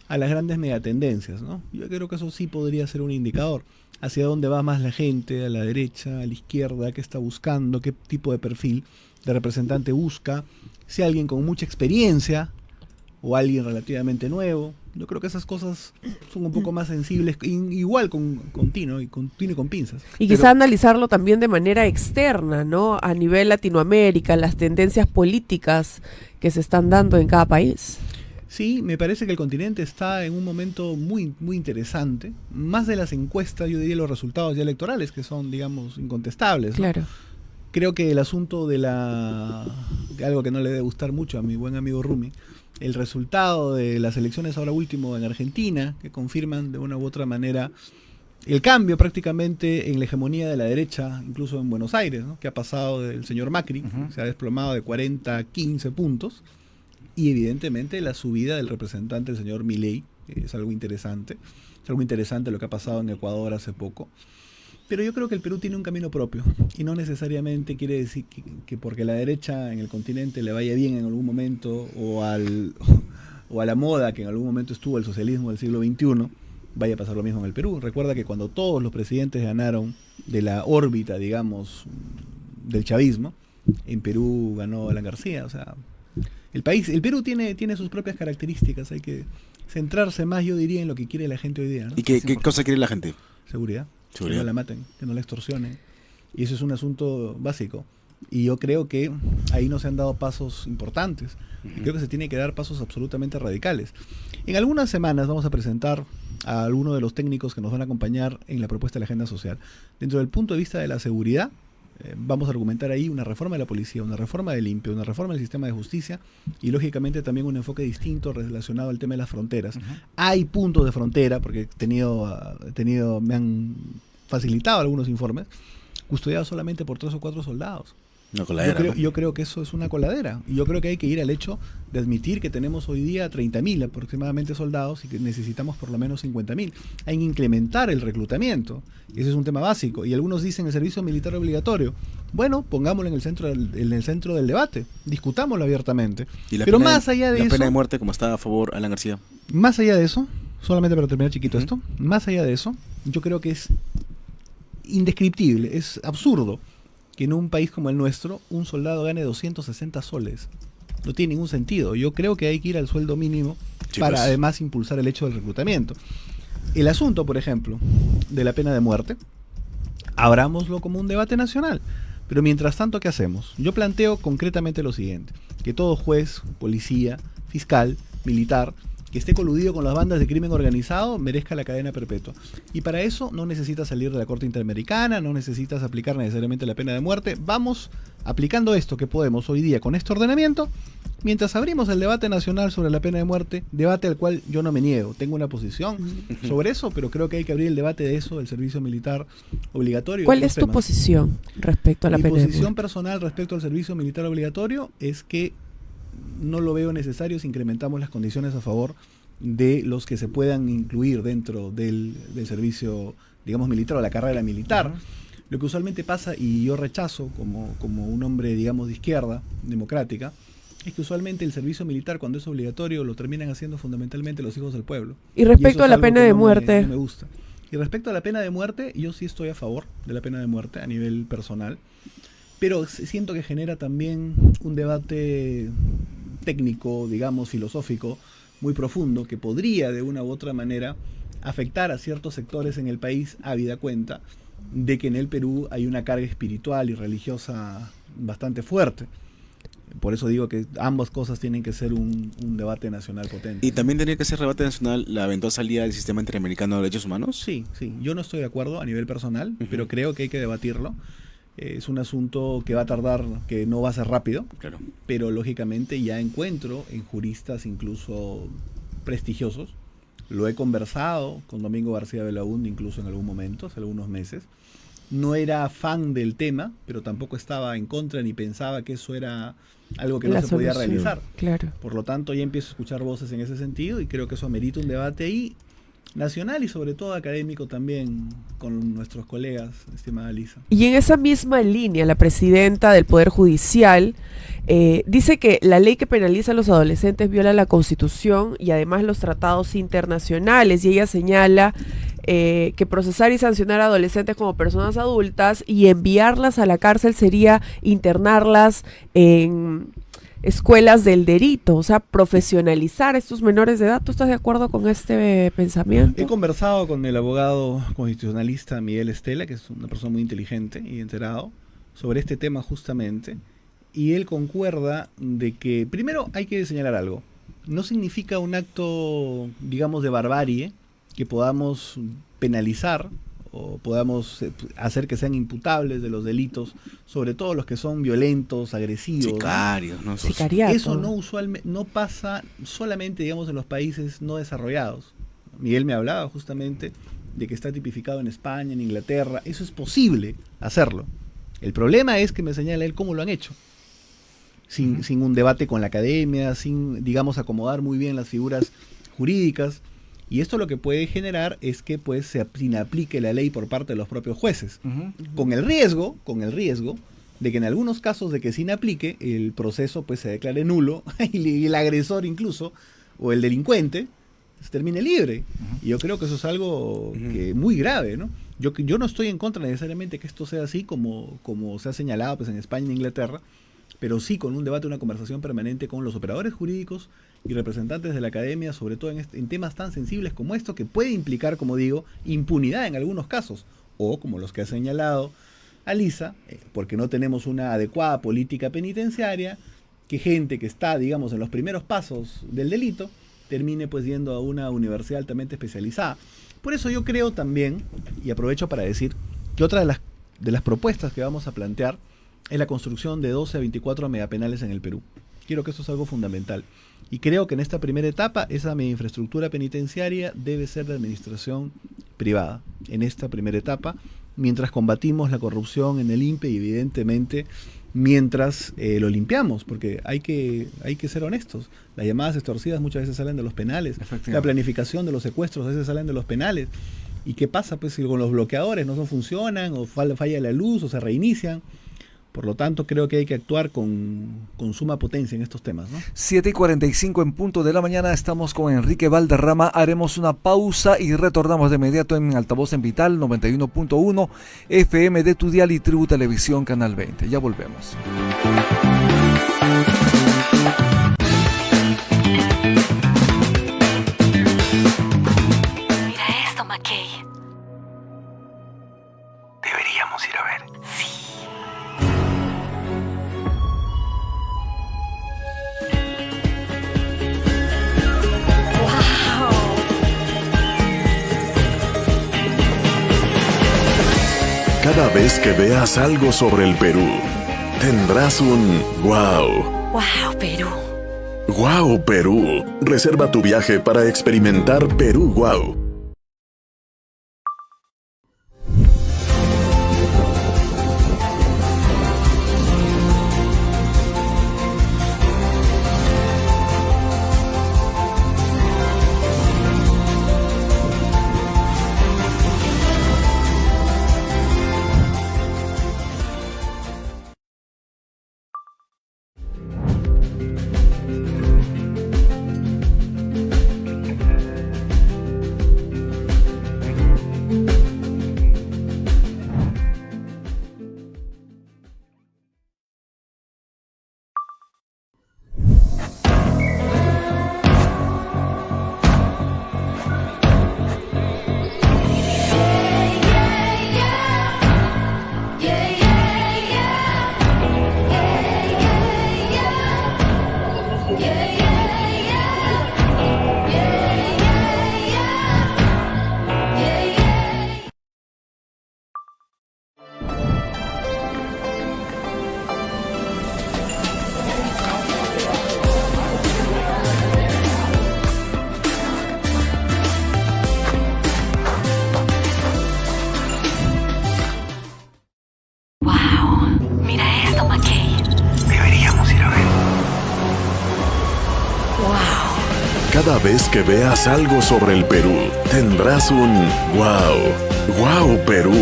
a las grandes megatendencias, ¿no? Yo creo que eso sí podría ser un indicador. Hacia dónde va más la gente, a la derecha, a la izquierda, qué está buscando, qué tipo de perfil de representante busca, si alguien con mucha experiencia o alguien relativamente nuevo. Yo creo que esas cosas son un poco más sensibles, igual con Tino y con pinzas. Y quizá analizarlo también de manera externa, ¿no? A nivel Latinoamérica, las tendencias políticas que se están dando en cada país. Sí, me parece que el continente está en un momento muy, muy interesante. Más de las encuestas, yo diría los resultados ya electorales, que son, digamos, incontestables, ¿no? Claro. Creo que el asunto de algo que no le debe gustar mucho a mi buen amigo Rumi, el resultado de las elecciones ahora último en Argentina, que confirman de una u otra manera el cambio prácticamente en la hegemonía de la derecha, incluso en Buenos Aires, ¿no? Que ha pasado del señor Macri, se ha desplomado de 40 a 15 puntos. Y evidentemente la subida del representante, el señor Milei, es algo interesante. Es algo interesante lo que ha pasado en Ecuador hace poco. Pero yo creo que el Perú tiene un camino propio. Y no necesariamente quiere decir que porque la derecha en el continente le vaya bien en algún momento, o a la moda que en algún momento estuvo el socialismo del siglo XXI, vaya a pasar lo mismo en el Perú. Recuerda que cuando todos los presidentes ganaron de la órbita, digamos, del chavismo, en Perú ganó Alan García. O sea, el Perú tiene sus propias características. Hay que centrarse más, yo diría, en lo que quiere la gente hoy día, ¿no? ¿Y qué cosa quiere la gente? Seguridad. Que no la maten, que no la extorsionen. Y eso es un asunto básico. Y yo creo que ahí no se han dado pasos importantes. Y creo que se tiene que dar pasos absolutamente radicales. En algunas semanas vamos a presentar a algunos de los técnicos que nos van a acompañar en la propuesta de la agenda social. Dentro del punto de vista de la seguridad, vamos a argumentar ahí una reforma de la policía, una reforma del INPE, una reforma del sistema de justicia y lógicamente también un enfoque distinto relacionado al tema de las fronteras. Hay puntos de frontera, porque me han facilitado algunos informes, custodiados solamente por 3 o 4 soldados. Una coladera, Yo creo que eso es una coladera. Y yo creo que hay que ir al hecho de admitir que tenemos hoy día 30.000 aproximadamente soldados y que necesitamos por lo menos 50.000. Hay que incrementar el reclutamiento. Y ese es un tema básico. Y algunos dicen el servicio militar obligatorio. Bueno, pongámoslo en el centro del debate. Discutámoslo abiertamente. Pero más allá de eso... La pena de muerte, como está a favor Alan García. Más allá de eso, solamente para terminar chiquito esto, más allá de eso, yo creo que es indescriptible, es absurdo que en un país como el nuestro un soldado gane 260 soles. No tiene ningún sentido. Yo creo que hay que ir al sueldo mínimo para además impulsar el hecho del reclutamiento. El asunto, por ejemplo, de la pena de muerte, abrámoslo como un debate nacional. Pero mientras tanto, ¿qué hacemos? Yo planteo concretamente lo siguiente: que todo juez, policía, fiscal, militar que esté coludido con las bandas de crimen organizado merezca la cadena perpetua. Y para eso no necesitas salir de la Corte Interamericana, no necesitas aplicar necesariamente la pena de muerte. Vamos aplicando esto que podemos hoy día con este ordenamiento, mientras abrimos el debate nacional sobre la pena de muerte, debate al cual yo no me niego. Tengo una posición sobre eso, pero creo que hay que abrir el debate de eso, del servicio militar obligatorio. ¿Cuál es tu posición respecto a la pena de muerte? Mi posición personal respecto al servicio militar obligatorio es que no lo veo necesario si incrementamos las condiciones a favor de los que se puedan incluir dentro del servicio, digamos, militar o la carrera militar. Lo que usualmente pasa, y yo rechazo como un hombre, digamos, de izquierda democrática, es que usualmente el servicio militar, cuando es obligatorio, lo terminan haciendo fundamentalmente los hijos del pueblo. Y respecto a la pena de muerte. No me gusta. Y respecto a la pena de muerte, yo sí estoy a favor de la pena de muerte a nivel personal, pero siento que genera también un debate técnico, digamos, filosófico, muy profundo, que podría de una u otra manera afectar a ciertos sectores en el país, habida cuenta de que en el Perú hay una carga espiritual y religiosa bastante fuerte. Por eso digo que ambas cosas tienen que ser un debate nacional potente. ¿Y también tenía que ser debate nacional la eventual salida del sistema interamericano de derechos humanos? Sí, sí. Yo no estoy de acuerdo a nivel personal, pero creo que hay que debatirlo. Es un asunto que va a tardar, que no va a ser rápido, Claro. pero lógicamente ya encuentro en juristas incluso prestigiosos. Lo he conversado con Domingo García Belaúnde incluso en algún momento, hace algunos meses. No era fan del tema, pero tampoco estaba en contra ni pensaba que eso era algo que no se podía realizar. Claro. Por lo tanto, ya empiezo a escuchar voces en ese sentido y creo que eso amerita un debate ahí, nacional y sobre todo académico también, con nuestros colegas, estimada Lisa. Y en esa misma línea, la presidenta del Poder Judicial dice que la ley que penaliza a los adolescentes viola la Constitución y además los tratados internacionales, y ella señala que procesar y sancionar a adolescentes como personas adultas y enviarlas a la cárcel sería internarlas en escuelas del delito, o sea, profesionalizar a estos menores de edad. ¿Tú estás de acuerdo con este pensamiento? He conversado con el abogado constitucionalista Miguel Estela, que es una persona muy inteligente y enterado, sobre este tema justamente, y él concuerda de que, primero hay que señalar algo, no significa un acto, digamos, de barbarie, que podamos penalizar o podamos hacer que sean imputables de los delitos, sobre todo los que son violentos, agresivos. Sicarios, ¿no? Sicariato. Eso no pasa solamente, digamos, en los países no desarrollados. Miguel me hablaba justamente de que está tipificado en España, en Inglaterra. Eso es posible hacerlo. El problema es que me señala él cómo lo han hecho. Sin un debate con la academia, sin, digamos, acomodar muy bien las figuras jurídicas. Y esto lo que puede generar es que pues se inaplique la ley por parte de los propios jueces. Con el riesgo de que en algunos casos de que se inaplique, el proceso pues se declare nulo y el agresor incluso, o el delincuente, se termine libre. Y yo creo que eso es algo que muy grave, ¿no? Yo no estoy en contra necesariamente que esto sea así como se ha señalado pues en España y en Inglaterra, pero sí con un debate, una conversación permanente con los operadores jurídicos y representantes de la academia, sobre todo en temas tan sensibles como esto, que puede implicar, como digo, impunidad en algunos casos, o como los que ha señalado Alisa, porque no tenemos una adecuada política penitenciaria, que gente que está, digamos, en los primeros pasos del delito, termine pues yendo a una universidad altamente especializada. Por eso yo creo también, y aprovecho para decir, que otra de las propuestas que vamos a plantear es la construcción de 12 a 24 megapenales en el Perú. Creo que eso es algo fundamental. Y creo que en esta primera etapa, esa infraestructura penitenciaria debe ser de administración privada. En esta primera etapa, mientras combatimos la corrupción en el INPE y evidentemente mientras lo limpiamos, porque hay que ser honestos. Las llamadas extorsivas muchas veces salen de los penales. La planificación de los secuestros a veces salen de los penales. ¿Y qué pasa pues si con los bloqueadores no funcionan o falla la luz o se reinician? Por lo tanto, creo que hay que actuar con suma potencia en estos temas, ¿no? 7:45 en punto de la mañana, estamos con Enrique Valderrama. Haremos una pausa y retornamos de inmediato en Altavoz en Vital 91.1 FM de tu dial y Tribu Televisión Canal 20. Ya volvemos. Mira esto, McKay. Deberíamos ir a ver. Sí. Cada vez que veas algo sobre el Perú, tendrás un wow. ¡Wow, Perú! Wow, Perú. Reserva tu viaje para experimentar Perú Wow. Cada vez que veas algo sobre el Perú, tendrás un wow. ¡Wow, Perú!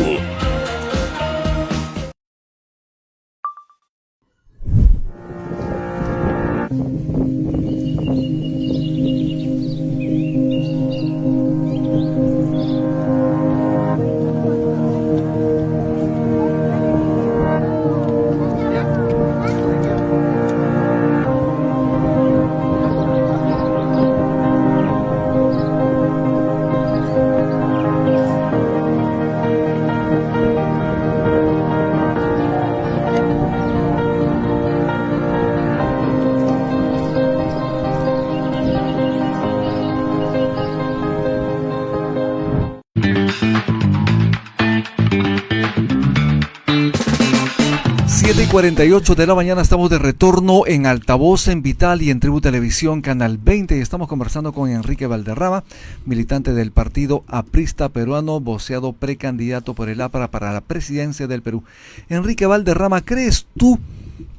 Siete y 48 de la mañana, estamos de retorno en Altavoz en Vital y en Tribu Televisión Canal 20 y estamos conversando con Enrique Valderrama, militante del partido aprista peruano, voceado precandidato por el APRA para la presidencia del Perú. Enrique Valderrama, ¿crees tú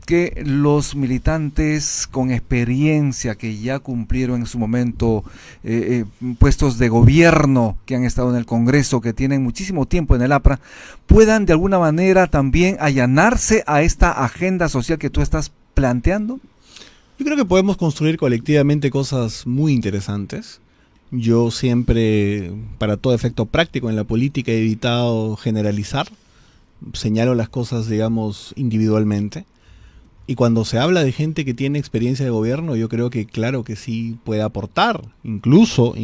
que los militantes con experiencia que ya cumplieron en su momento puestos de gobierno, que han estado en el Congreso, que tienen muchísimo tiempo en el APRA, puedan de alguna manera también allanarse a esta agenda social que tú estás planteando? Yo creo que podemos construir colectivamente cosas muy interesantes. Yo siempre, para todo efecto práctico en la política, he evitado generalizar. Señalo las cosas, digamos, individualmente. Y cuando se habla de gente que tiene experiencia de gobierno, yo creo que claro que sí puede aportar, incluso,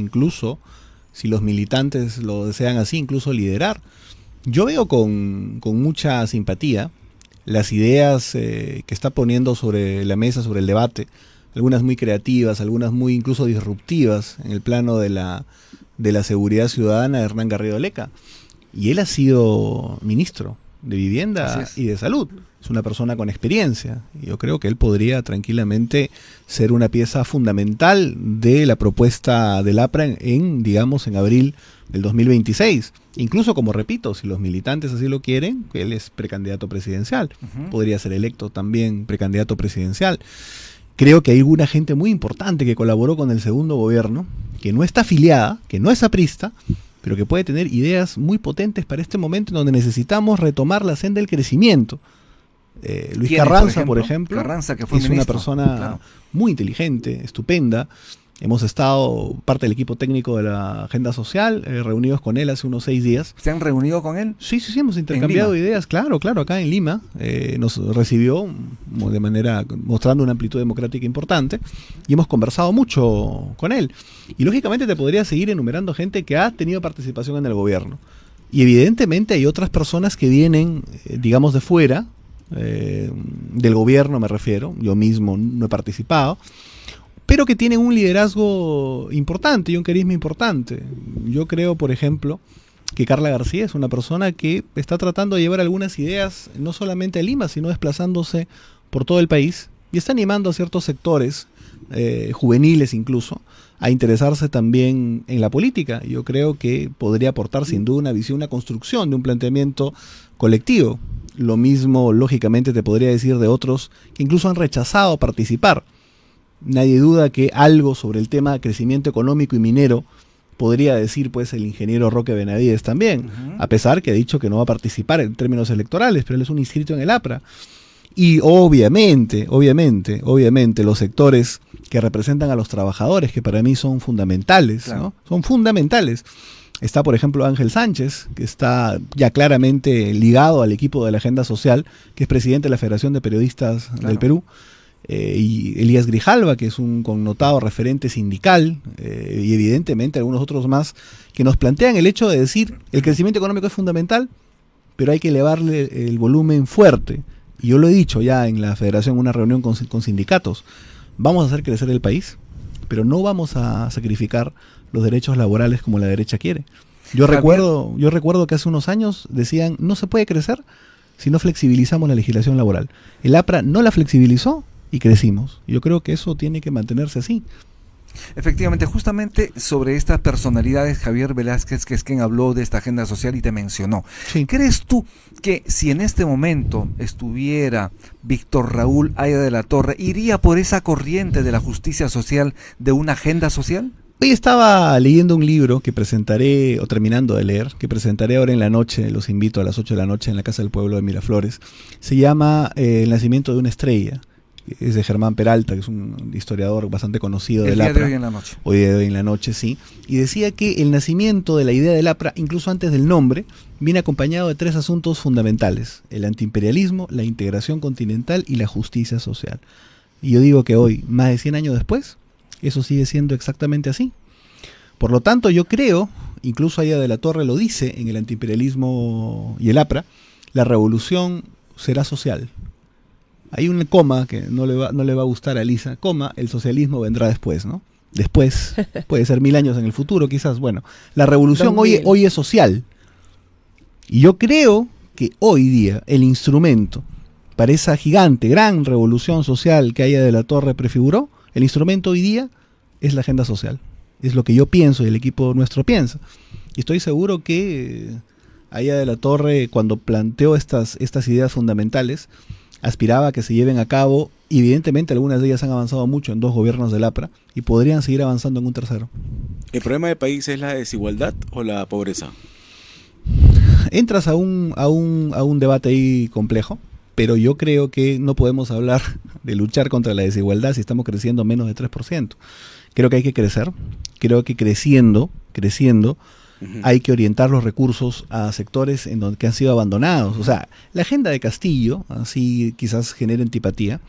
si los militantes lo desean así, incluso liderar. Yo veo con mucha simpatía las ideas que está poniendo sobre la mesa, sobre el debate, algunas muy creativas, algunas muy incluso disruptivas en el plano de la seguridad ciudadana de Hernán Garrido Leca. Y él ha sido ministro de Vivienda y de Salud. Es una persona con experiencia. Y yo creo que él podría tranquilamente ser una pieza fundamental de la propuesta del APRA digamos, en abril del 2026. Incluso, como repito, si los militantes así lo quieren, él es precandidato presidencial. Podría ser electo también precandidato presidencial. Creo que hay alguna gente muy importante que colaboró con el segundo gobierno, que no está afiliada, que no es aprista, pero que puede tener ideas muy potentes para este momento en donde necesitamos retomar la senda del crecimiento. Luis Carranza, por ejemplo, Carranza, que fue es ministro, una persona muy inteligente, estupenda. Hemos estado, parte del equipo técnico de la Agenda Social, reunidos con él hace unos 6 días. ¿Se han reunido con él? Sí, hemos intercambiado ideas, claro, acá en Lima. Nos recibió de manera, mostrando una amplitud democrática importante, y hemos conversado mucho con él. Y lógicamente te podría seguir enumerando gente que ha tenido participación en el gobierno. Y evidentemente hay otras personas que vienen, digamos, de fuera, del gobierno me refiero, yo mismo no he participado, pero que tienen un liderazgo importante y un carisma importante. Yo creo, por ejemplo, que Carla García es una persona que está tratando de llevar algunas ideas no solamente a Lima, sino desplazándose por todo el país, y está animando a ciertos sectores, juveniles incluso, a interesarse también en la política. Yo creo que podría aportar sin duda una visión, una construcción de un planteamiento colectivo. Lo mismo, lógicamente, te podría decir de otros que incluso han rechazado participar. Nadie duda que algo sobre el tema de crecimiento económico y minero podría decir pues el ingeniero Roque Benavides también, a pesar que ha dicho que no va a participar en términos electorales, pero él es un inscrito en el APRA. Y obviamente, los sectores que representan a los trabajadores, que para mí son fundamentales, ¿no? Son fundamentales. Está, por ejemplo, Ángel Sánchez, que está ya claramente ligado al equipo de la Agenda Social, que es presidente de la Federación de Periodistas del Perú. Y Elías Grijalva, que es un connotado referente sindical, y evidentemente algunos otros más, que nos plantean el hecho de decir el crecimiento económico es fundamental, pero hay que elevarle el volumen fuerte. Y yo lo he dicho ya en la federación, en una reunión con sindicatos, vamos a hacer crecer el país, pero no vamos a sacrificar los derechos laborales como la derecha quiere. Yo recuerdo que hace unos años decían, no se puede crecer si no flexibilizamos la legislación laboral. El APRA no la flexibilizó y crecimos. Yo creo que eso tiene que mantenerse así. Efectivamente, justamente sobre estas personalidades, Javier Velázquez, que es quien habló de esta agenda social y te mencionó. Sí. ¿Crees tú que si en este momento estuviera Víctor Raúl Haya de la Torre, iría por esa corriente de la justicia social, de una agenda social? Hoy estaba leyendo un libro que presentaré, o terminando de leer, que presentaré ahora en la noche, los invito a las 8 de la noche en la Casa del Pueblo de Miraflores. Se llama El nacimiento de una estrella. Es de Germán Peralta, que es un historiador bastante conocido del APRA. El día de hoy en la noche. Hoy de hoy en la noche, sí. Y decía que el nacimiento de la idea del APRA, incluso antes del nombre, viene acompañado de 3 asuntos fundamentales: el antiimperialismo, la integración continental y la justicia social. Y yo digo que hoy, más de 100 años después, eso sigue siendo exactamente así. Por lo tanto, yo creo, incluso Haya de la Torre lo dice en el antiimperialismo y el APRA, la revolución será social. Hay un coma que no le va a gustar a Lisa, coma, el socialismo vendrá después, ¿no? Después, puede ser 1000 años en el futuro, quizás. Bueno, la revolución hoy es social. Y yo creo que hoy día el instrumento para esa gigante, gran revolución social que Haya de la Torre prefiguró, el instrumento hoy día es la agenda social. Es lo que yo pienso y el equipo nuestro piensa. Y estoy seguro que Haya de la Torre, cuando planteó estas ideas fundamentales, aspiraba a que se lleven a cabo. Evidentemente algunas de ellas han avanzado mucho en 2 gobiernos del APRA y podrían seguir avanzando en un tercero. ¿El problema del país es la desigualdad o la pobreza? Entras a un debate ahí complejo, pero yo creo que no podemos hablar de luchar contra la desigualdad si estamos creciendo menos de 3%. Creo que hay que crecer, creo que creciendo, hay que orientar los recursos a sectores en donde que han sido abandonados. O sea, la agenda de Castillo, así quizás genere antipatía,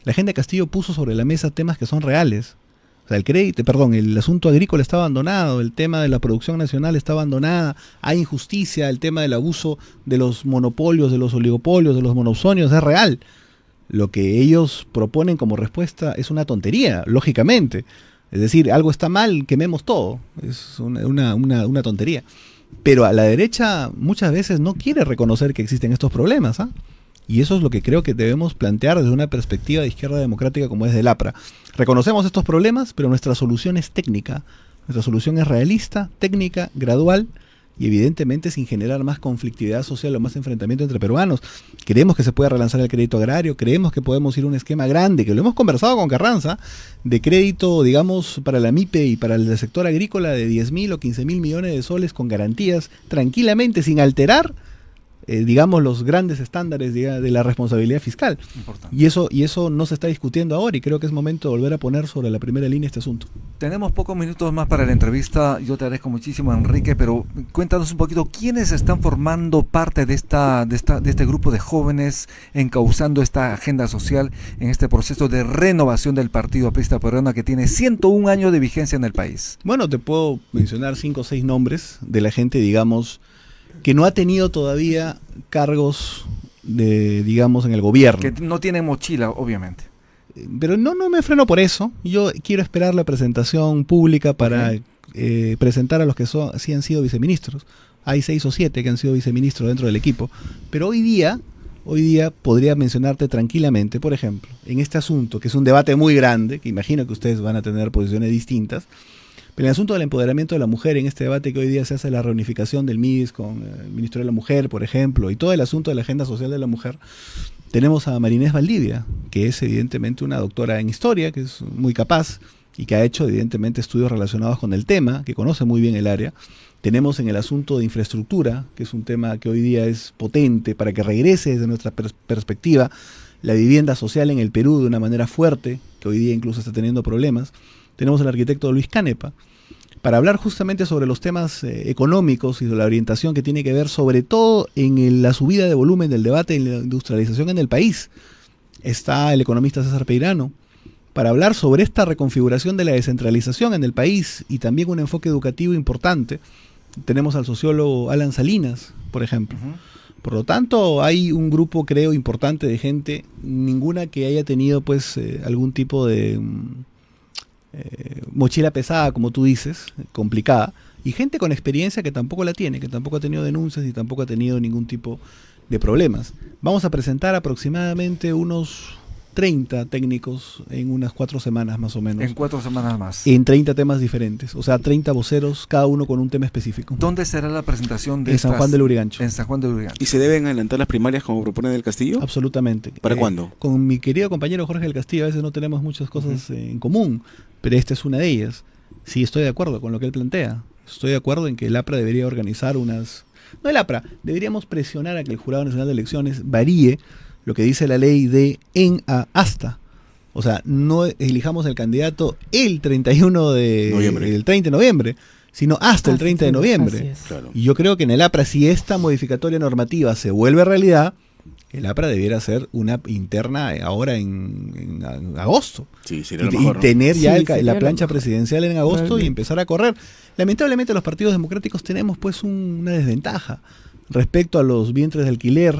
la agenda de Castillo puso sobre la mesa temas que son reales. O sea, el asunto agrícola está abandonado, el tema de la producción nacional está abandonada, hay injusticia, el tema del abuso de los monopolios, de los oligopolios, de los monopsonios es real. Lo que ellos proponen como respuesta es una tontería, lógicamente. Es decir, algo está mal, quememos todo. Es una tontería. Pero a la derecha muchas veces no quiere reconocer que existen estos problemas, ¿ah? Y eso es lo que creo que debemos plantear desde una perspectiva de izquierda democrática como es del APRA. Reconocemos estos problemas, pero nuestra solución es técnica. Nuestra solución es realista, técnica, gradual y evidentemente sin generar más conflictividad social o más enfrentamiento entre peruanos. Creemos que se puede relanzar el crédito agrario, creemos que podemos ir a un esquema grande, que lo hemos conversado con Carranza, de crédito, digamos, para la MIPE y para el sector agrícola de 10.000 o 15.000 millones de soles con garantías, tranquilamente, sin alterar, digamos, los grandes estándares de la responsabilidad fiscal. Y eso no se está discutiendo ahora y creo que es momento de volver a poner sobre la primera línea este asunto. Tenemos pocos minutos más para la entrevista. Yo te agradezco muchísimo, Enrique, pero cuéntanos un poquito quiénes están formando parte de este grupo de jóvenes encauzando esta agenda social en este proceso de renovación del Partido Aprista Peruano que tiene 101 años de vigencia en el país. Bueno, te puedo mencionar 5 o 6 nombres de la gente, digamos, que no ha tenido todavía cargos digamos, en el gobierno. Que no tiene mochila, obviamente. Pero no me freno por eso. Yo quiero esperar la presentación pública para presentar a los que sí han sido viceministros. Hay 6 o 7 que han sido viceministros dentro del equipo. Pero hoy día podría mencionarte tranquilamente, por ejemplo, en este asunto, que es un debate muy grande, que imagino que ustedes van a tener posiciones distintas, pero en el asunto del empoderamiento de la mujer, en este debate que hoy día se hace la reunificación del MIDIS con el Ministro de la Mujer, por ejemplo, y todo el asunto de la agenda social de la mujer, tenemos a Marinés Valdivia, que es evidentemente una doctora en historia, que es muy capaz y que ha hecho evidentemente estudios relacionados con el tema, que conoce muy bien el área. Tenemos en el asunto de infraestructura, que es un tema que hoy día es potente para que regrese desde nuestra perspectiva la vivienda social en el Perú de una manera fuerte, que hoy día incluso está teniendo problemas. Tenemos al arquitecto Luis Canepa, para hablar justamente sobre los temas económicos y de la orientación que tiene que ver sobre todo en la subida de volumen del debate y la industrialización en el país. Está el economista César Peirano, para hablar sobre esta reconfiguración de la descentralización en el país y también un enfoque educativo importante. Tenemos al sociólogo Alan Salinas, por ejemplo. Por lo tanto, hay un grupo, creo, importante de gente, ninguna que haya tenido pues algún tipo de mochila pesada, como tú dices, complicada, y gente con experiencia que tampoco la tiene, que tampoco ha tenido denuncias y tampoco ha tenido ningún tipo de problemas. Vamos a presentar aproximadamente unos 30 técnicos en unas 4 semanas más o menos. En 4 semanas más. En 30 temas diferentes, o sea, 30 voceros, cada uno con un tema específico. ¿Dónde será la presentación de En San Juan del Urigancho. En San Juan del Urigancho. ¿Y se deben adelantar las primarias como propone del Castillo? Absolutamente. ¿Para cuándo? Con mi querido compañero Jorge del Castillo a veces no tenemos muchas cosas en común, pero esta es una de ellas. Sí, estoy de acuerdo con lo que él plantea. Estoy de acuerdo en que el APRA debería organizar unas... No el APRA, deberíamos presionar a que el Jurado Nacional de Elecciones varíe lo que dice la ley de en a hasta. O sea, no elijamos el candidato el 31 de noviembre. El 30 de noviembre, sino hasta el 30 de noviembre. Claro. Y yo creo que en el APRA, si esta modificatoria normativa se vuelve realidad, el APRA debiera hacer una interna ahora en agosto. Sí, sería lo mejor, y tener Sí, ya sería la lo plancha mejor. presidencial en agosto Realmente. y empezar a correr. Lamentablemente los partidos democráticos tenemos pues una desventaja respecto a los vientres de alquiler,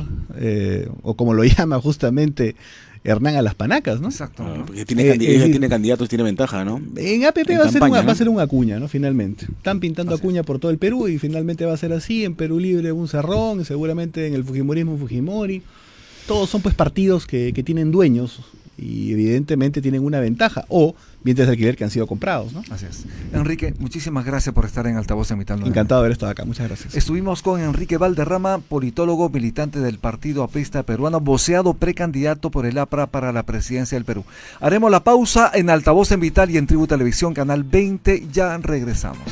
o como lo llama justamente Hernán a las panacas, ¿no? Exacto. Ah, porque tiene ella tiene candidatos, tiene ventaja, ¿no? En APP En va campaña, a ¿no? ser un Acuña, ¿no? Finalmente. Están pintando Así Acuña por todo el Perú y finalmente va a ser así. En Perú Libre un Cerrón, seguramente en el Fujimorismo un Fujimori. Todos son pues partidos que tienen dueños y evidentemente tienen una ventaja. O vientres de alquiler que han sido comprados, ¿no? Así es. Enrique, muchísimas gracias por estar en Altavoz en Vital. Encantado de haber estado acá. Muchas gracias. Estuvimos con Enrique Valderrama, politólogo, militante del Partido Aprista Peruano, voceado precandidato por el APRA para la presidencia del Perú. Haremos la pausa en Altavoz en Vital y en Tribu Televisión, Canal 20. Ya regresamos.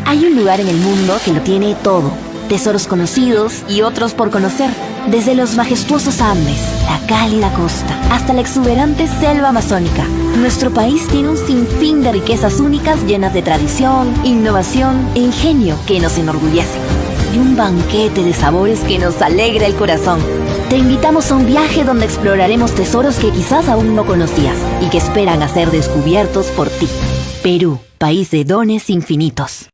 Hay un lugar en el mundo que lo tiene todo. Tesoros conocidos y otros por conocer. Desde los majestuosos Andes, la cálida costa, hasta la exuberante selva amazónica. Nuestro país tiene un sinfín de riquezas únicas llenas de tradición, innovación e ingenio que nos enorgullece. Y un banquete de sabores que nos alegra el corazón. Te invitamos a un viaje donde exploraremos tesoros que quizás aún no conocías y que esperan a ser descubiertos por ti. Perú, país de dones infinitos.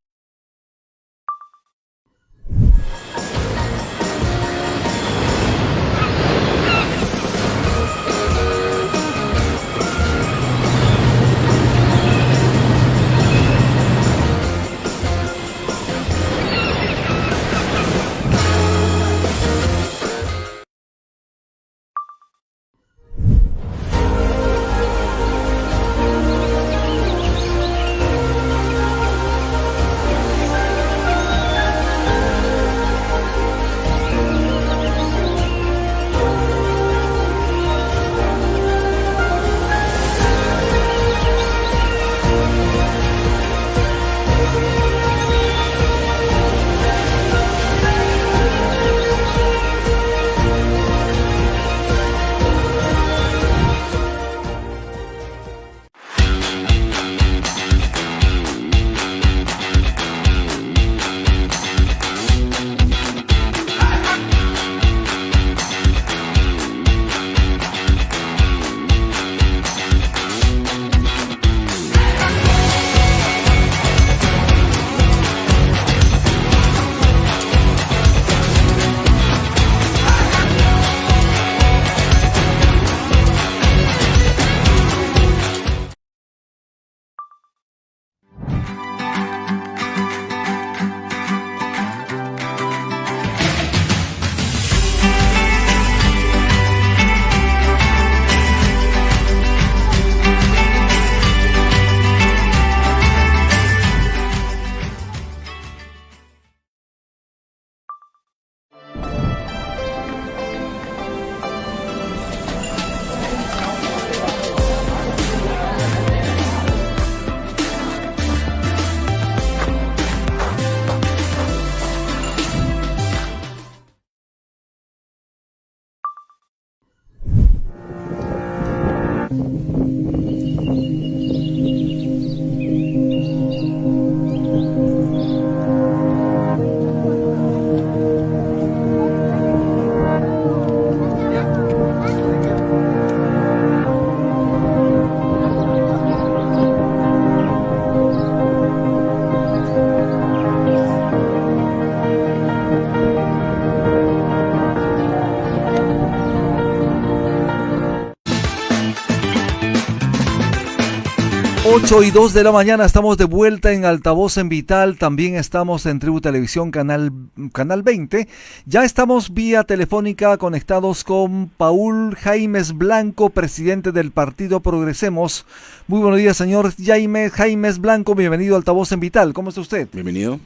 8:02 de la mañana, estamos de vuelta en Altavoz en Vital, también estamos en Tribu Televisión, canal 20. Ya estamos vía telefónica conectados con Paul Jaimes Blanco, presidente del partido Progresemos. Muy buenos días, señor Jaimes Blanco, bienvenido a Altavoz en Vital. ¿Cómo está usted? Bienvenido.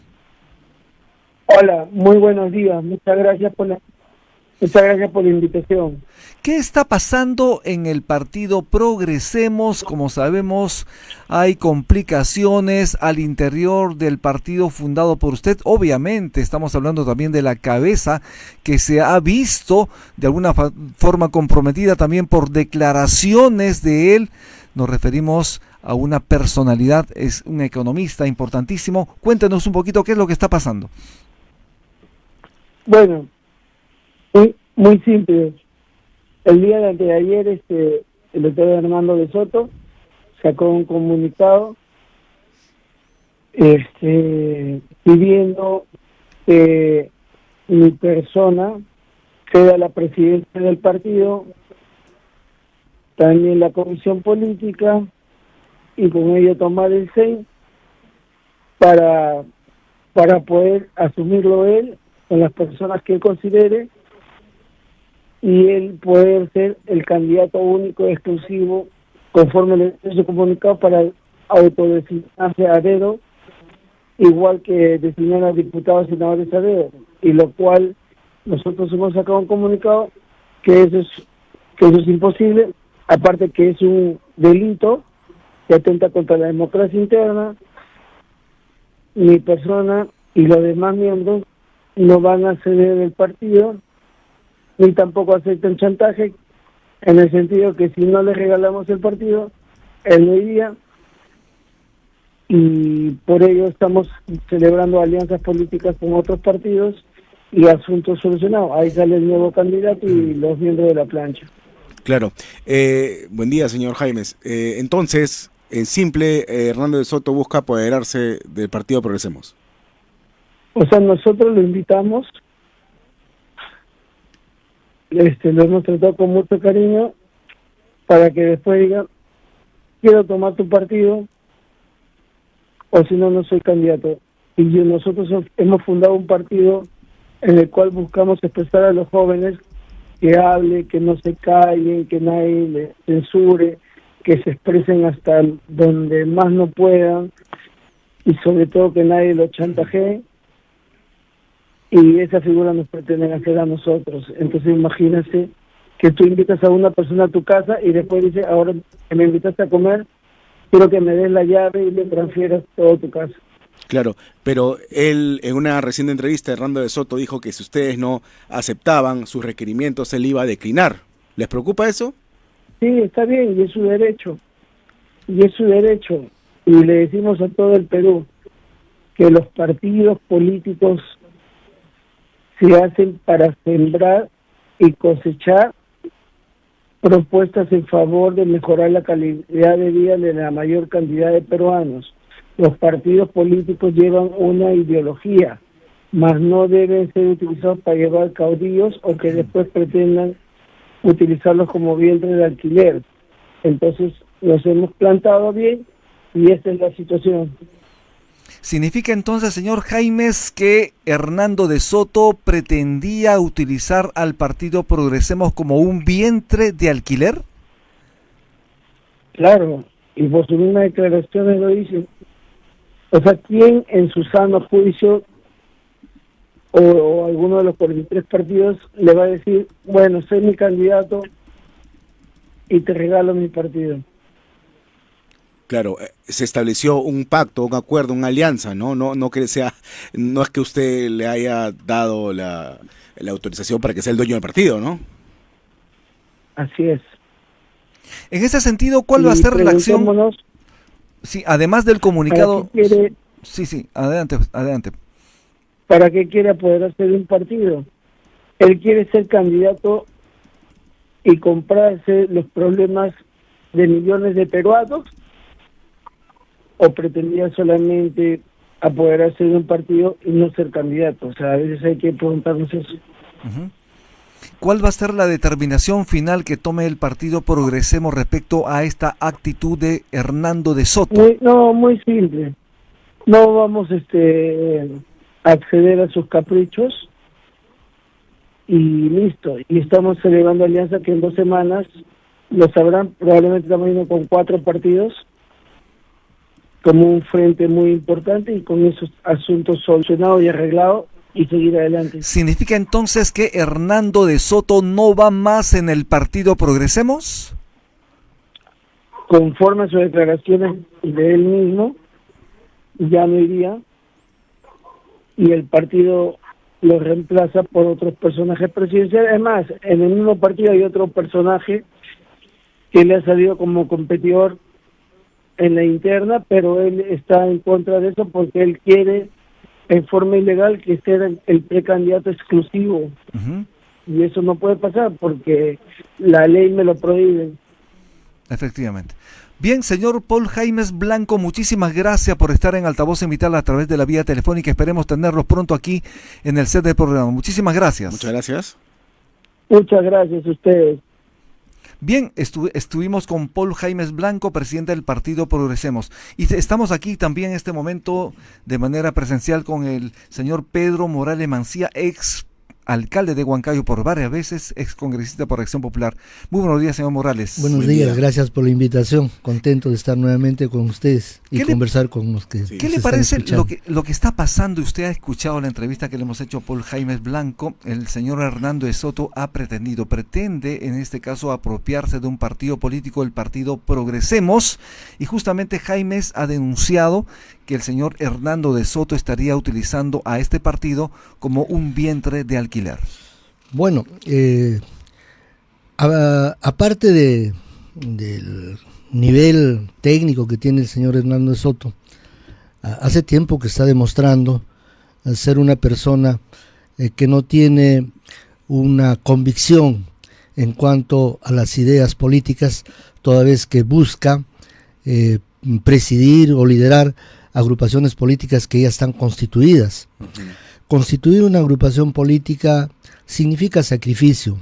Hola, muy buenos días, muchas gracias por la invitación. ¿Qué está pasando en el partido Progresemos? Como sabemos, hay complicaciones al interior del partido fundado por usted. Obviamente, estamos hablando también de la cabeza que se ha visto de alguna forma comprometida también por declaraciones de él. Nos referimos a una personalidad, es un economista importantísimo. Cuéntenos un poquito qué es lo que está pasando. Bueno, muy simple. El día de anteayer, el doctor Hernando de Soto sacó un comunicado pidiendo que mi persona sea la presidencia del partido, también la comisión política, y con ello tomar el CEN para poder asumirlo él con las personas que él considere, y él poder ser el candidato único exclusivo conforme le su comunicado para autodesignarse a dedo, igual que designar a diputados y senadores a dedo, y lo cual nosotros hemos sacado un comunicado que eso es imposible, aparte que es un delito que atenta contra la democracia interna. Mi persona y los demás miembros no van a ceder el partido, ni tampoco aceptan chantaje, en el sentido que si no le regalamos el partido, él no iría, y por ello estamos celebrando alianzas políticas con otros partidos y asuntos solucionados. Ahí sale el nuevo candidato y los miembros de la plancha. Claro. Buen día, señor Jaimes. Entonces, en simple, Hernando de Soto busca apoderarse del partido Progresemos. O sea, nosotros lo invitamos, lo hemos tratado con mucho cariño para que después diga, quiero tomar tu partido, o si no, no soy candidato. Y nosotros hemos fundado un partido en el cual buscamos expresar a los jóvenes que hablen, que no se callen, que nadie les censure, que se expresen hasta donde más no puedan, y sobre todo que nadie los chantajee. Y esa figura nos pretenden hacer a nosotros. Entonces imagínese que tú invitas a una persona a tu casa y después dice, ahora que me invitaste a comer, quiero que me des la llave y le transfieras todo tu casa. Claro, pero él en una reciente entrevista, Hernando de Soto dijo que si ustedes no aceptaban sus requerimientos, él iba a declinar. ¿Les preocupa eso? Sí, está bien, y es su derecho. Y es su derecho. Y le decimos a todo el Perú que los partidos políticos se hacen para sembrar y cosechar propuestas en favor de mejorar la calidad de vida de la mayor cantidad de peruanos. Los partidos políticos llevan una ideología, mas no deben ser utilizados para llevar caudillos o que después pretendan utilizarlos como vientre de alquiler. Entonces nos hemos plantado bien y esta es la situación. ¿Significa entonces, señor Jaimes, que Hernando de Soto pretendía utilizar al partido Progresemos como un vientre de alquiler? Claro, y por sus mismas declaraciones lo dice. O sea, ¿quién en su sano juicio o alguno de los 43 partidos le va a decir, bueno, sé mi candidato y te regalo mi partido? Claro, se estableció un pacto, un acuerdo, una alianza, ¿no? No es que usted le haya dado la autorización para que sea el dueño del partido, ¿no? Así es. En ese sentido, ¿cuál va a ser la acción? Sí, además del comunicado. Sí, adelante. ¿Para qué quiere apoderarse de un partido? Él quiere ser candidato y comprarse los problemas de millones de peruanos, o pretendía solamente apoderarse de un partido y no ser candidato. O sea, a veces hay que preguntarnos eso. ¿Cuál va a ser la determinación final que tome el partido Progresemos respecto a esta actitud de Hernando de Soto? Muy simple. No vamos a acceder a sus caprichos y listo. Y estamos celebrando alianza que en 2 semanas, lo sabrán, probablemente estamos yendo con 4 partidos como un frente muy importante y con esos asuntos solucionados y arreglados y seguir adelante. ¿Significa entonces que Hernando de Soto no va más en el partido Progresemos? Conforme a sus declaraciones de él mismo, ya no iría y el partido lo reemplaza por otros personajes presidenciales. Además, en el mismo partido hay otro personaje que le ha salido como competidor en la interna, pero él está en contra de eso porque él quiere en forma ilegal que sea el precandidato exclusivo. Y eso no puede pasar porque la ley me lo prohíbe. Efectivamente. Bien, señor Paul Jaimes Blanco, muchísimas gracias por estar en Altavoz en Vital a través de la vía telefónica. Esperemos tenerlos pronto aquí en el set del programa. Muchísimas gracias. Muchas gracias. Muchas gracias a ustedes. Bien, estuvimos con Paul Jaimes Blanco, presidente del partido Progresemos. Y estamos aquí también en este momento de manera presencial con el señor Pedro Morales Mancía, ex alcalde de Huancayo por varias veces, ex congresista por Acción Popular. Muy buenos días, señor Morales. Buenos días, gracias por la invitación. Contento de estar nuevamente con ustedes y conversar con los que ¿Qué le parece lo que está pasando? Usted ha escuchado la entrevista que le hemos hecho a Paul Jaimes Blanco. El señor Hernando de Soto pretende en este caso apropiarse de un partido político, el partido Progresemos, y justamente Jaimes ha denunciado que el señor Hernando de Soto estaría utilizando a este partido como un vientre de alquiler. Bueno, aparte del nivel técnico que tiene el señor Hernando de Soto, hace tiempo que está demostrando ser una persona que no tiene una convicción en cuanto a las ideas políticas, toda vez que busca presidir o liderar agrupaciones políticas que ya están constituidas. Constituir una agrupación política significa sacrificio,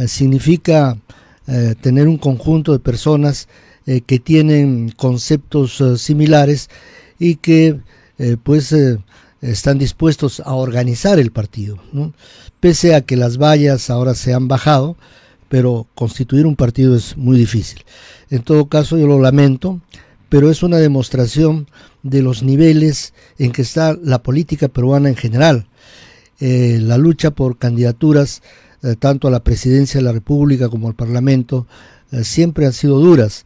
significa tener un conjunto de personas que tienen conceptos similares y que están dispuestos a organizar el partido, ¿no? Pese a que las vallas ahora se han bajado, pero constituir un partido es muy difícil. En todo caso, yo lo lamento, pero es una demostración de los niveles en que está la política peruana en general. La lucha por candidaturas, tanto a la presidencia de la República como al Parlamento, siempre han sido duras,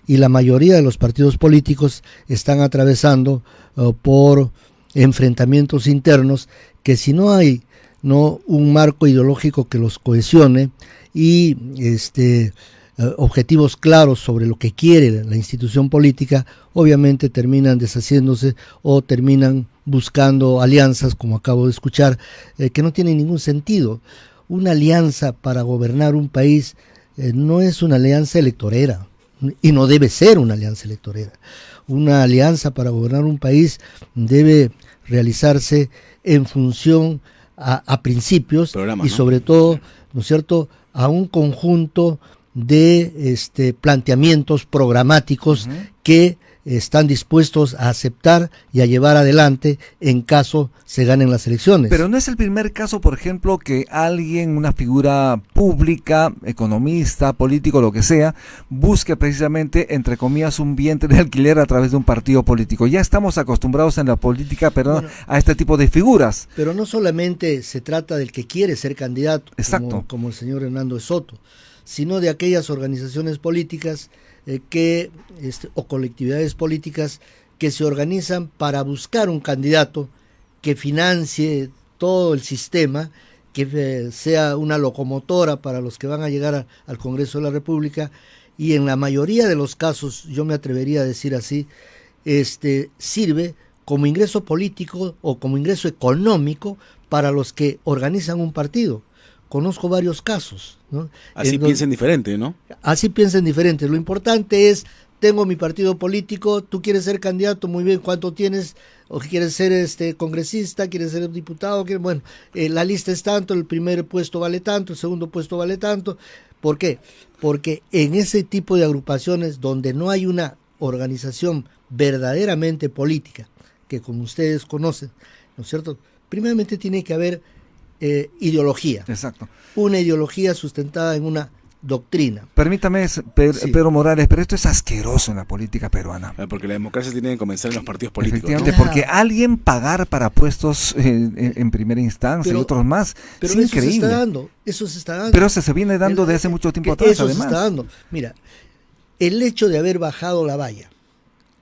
y la mayoría de los partidos políticos están atravesando por enfrentamientos internos que, si no hay un marco ideológico que los cohesione y objetivos claros sobre lo que quiere la institución política, obviamente terminan deshaciéndose o terminan buscando alianzas, como acabo de escuchar, que no tienen ningún sentido. Una alianza para gobernar un país no es una alianza electorera, y no debe ser una alianza electorera. Una alianza para gobernar un país debe realizarse en función a principios y sobre todo, ¿no es cierto?, a un conjunto de planteamientos programáticos que están dispuestos a aceptar y a llevar adelante en caso se ganen las elecciones. Pero no es el primer caso, por ejemplo, que alguien, una figura pública, economista, político, lo que sea, busque precisamente, entre comillas, un vientre de alquiler a través de un partido político. Ya estamos acostumbrados en la política, pero a este tipo de figuras. Pero no solamente se trata del que quiere ser candidato, como el señor Hernando de Soto, sino de aquellas organizaciones políticas o colectividades políticas que se organizan para buscar un candidato que financie todo el sistema, que sea una locomotora para los que van a llegar al Congreso de la República, y en la mayoría de los casos, yo me atrevería a decir así, sirve como ingreso político o como ingreso económico para los que organizan un partido. Conozco varios casos, ¿no? Así piensen diferente, ¿no? Así piensen diferente. Lo importante es tengo mi partido político, tú quieres ser candidato, muy bien, ¿cuánto tienes? O quieres ser congresista, quieres ser diputado, bueno, la lista es tanto, el primer puesto vale tanto, el segundo puesto vale tanto. ¿Por qué? Porque en ese tipo de agrupaciones donde no hay una organización verdaderamente política, que como ustedes conocen, ¿no es cierto? Primeramente tiene que haber ideología. Exacto. Una ideología sustentada en una doctrina. Permítame, Pedro Morales, pero esto es asqueroso en la política peruana. Porque la democracia tiene que comenzar en los partidos políticos. Efectivamente, ¿no? porque alguien pagar para puestos en primera instancia y otros más, pero es increíble. Eso se está dando. Pero se viene dando desde hace mucho tiempo atrás, eso además. Se está dando. Mira, el hecho de haber bajado la valla,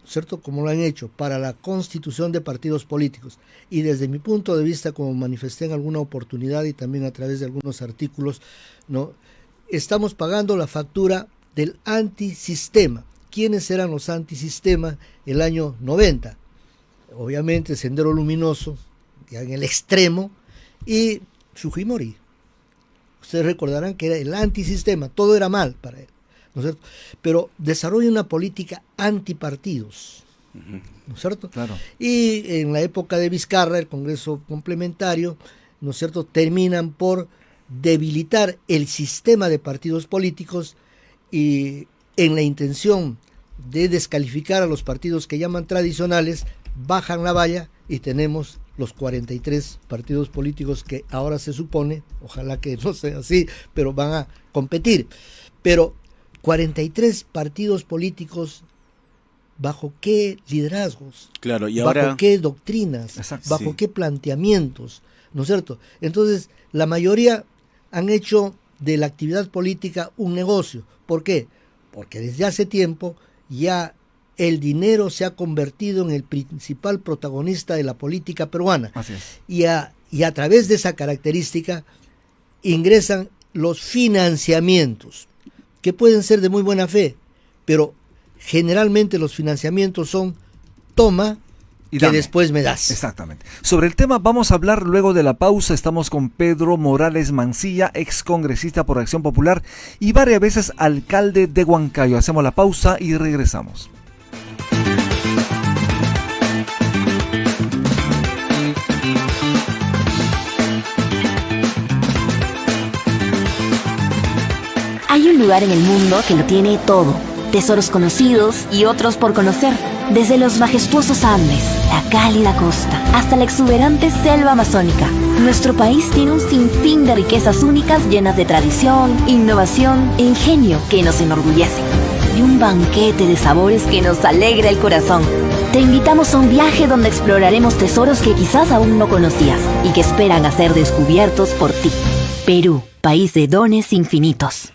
¿cierto? Como lo han hecho para la constitución de partidos políticos, y desde mi punto de vista, como manifesté en alguna oportunidad y también a través de algunos artículos, ¿no? Estamos pagando la factura del antisistema. ¿Quiénes eran los antisistema el año 90? Obviamente Sendero Luminoso, ya en el extremo, y Fujimori. Ustedes recordarán que era el antisistema, todo era mal para él, ¿no es cierto? Pero desarrolla una política antipartidos, ¿no es cierto? Claro. Y en la época de Vizcarra, el Congreso complementario, ¿no es cierto?, terminan por debilitar el sistema de partidos políticos y en la intención de descalificar a los partidos que llaman tradicionales, bajan la valla y tenemos los 43 partidos políticos que ahora se supone, ojalá que no sea así, pero van a competir. Pero 43 partidos políticos, ¿bajo qué liderazgos? Claro, y ¿bajo ahora qué doctrinas? Exacto, ¿Bajo qué planteamientos? ¿No es cierto? Entonces, la mayoría han hecho de la actividad política un negocio. ¿Por qué? Porque desde hace tiempo ya el dinero se ha convertido en el principal protagonista de la política peruana. Así es. Y a través de esa característica ingresan los financiamientos, que pueden ser de muy buena fe, pero generalmente los financiamientos son toma y que dame. después me das. Exactamente. Sobre el tema vamos a hablar luego de la pausa. Estamos con Pedro Morales Mancilla, ex congresista por Acción Popular y varias veces alcalde de Huancayo. Hacemos la pausa y regresamos. Hay un lugar en el mundo que lo tiene todo. Tesoros conocidos y otros por conocer. Desde los majestuosos Andes, la cálida costa, hasta la exuberante selva amazónica. Nuestro país tiene un sinfín de riquezas únicas llenas de tradición, innovación e ingenio que nos enorgullecen. Y un banquete de sabores que nos alegra el corazón. Te invitamos a un viaje donde exploraremos tesoros que quizás aún no conocías y que esperan a ser descubiertos por ti. Perú, país de dones infinitos.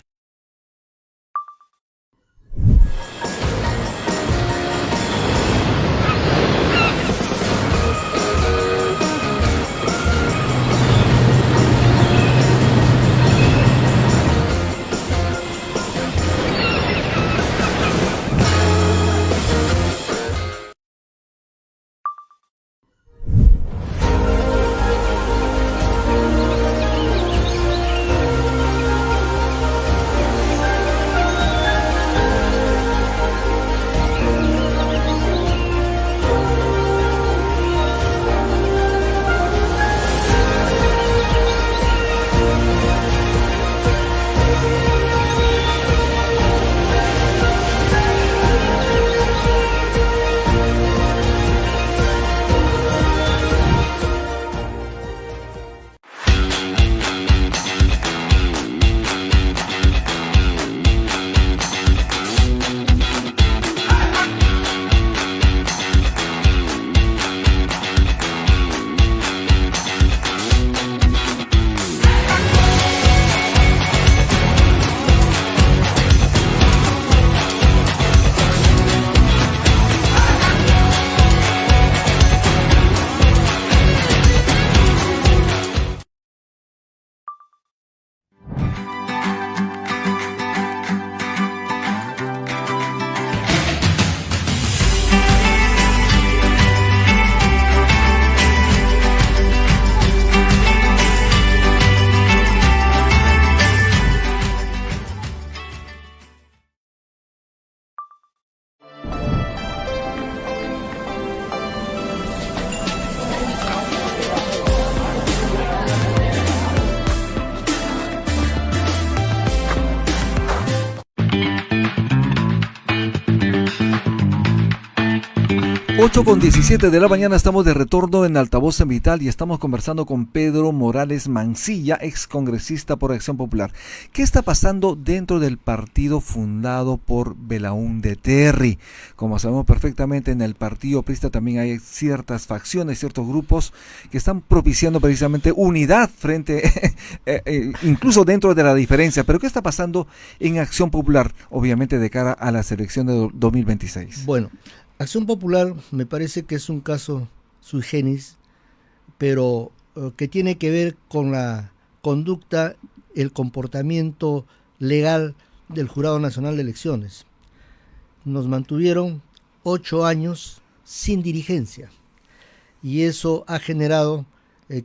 8:17 de la mañana, estamos de retorno en Altavoz en Vital y estamos conversando con Pedro Morales Mancilla, ex congresista por Acción Popular. ¿Qué está pasando dentro del partido fundado por Belaúnde Terry? Como sabemos perfectamente, en el partido aprista también hay ciertas facciones, ciertos grupos que están propiciando precisamente unidad frente, incluso dentro de la diferencia. Pero ¿qué está pasando en Acción Popular, obviamente de cara a las elecciones de 2026? Bueno, Acción Popular me parece que es un caso sui generis, pero que tiene que ver con la conducta, el comportamiento legal del Jurado Nacional de Elecciones. Nos mantuvieron 8 años sin dirigencia y eso ha generado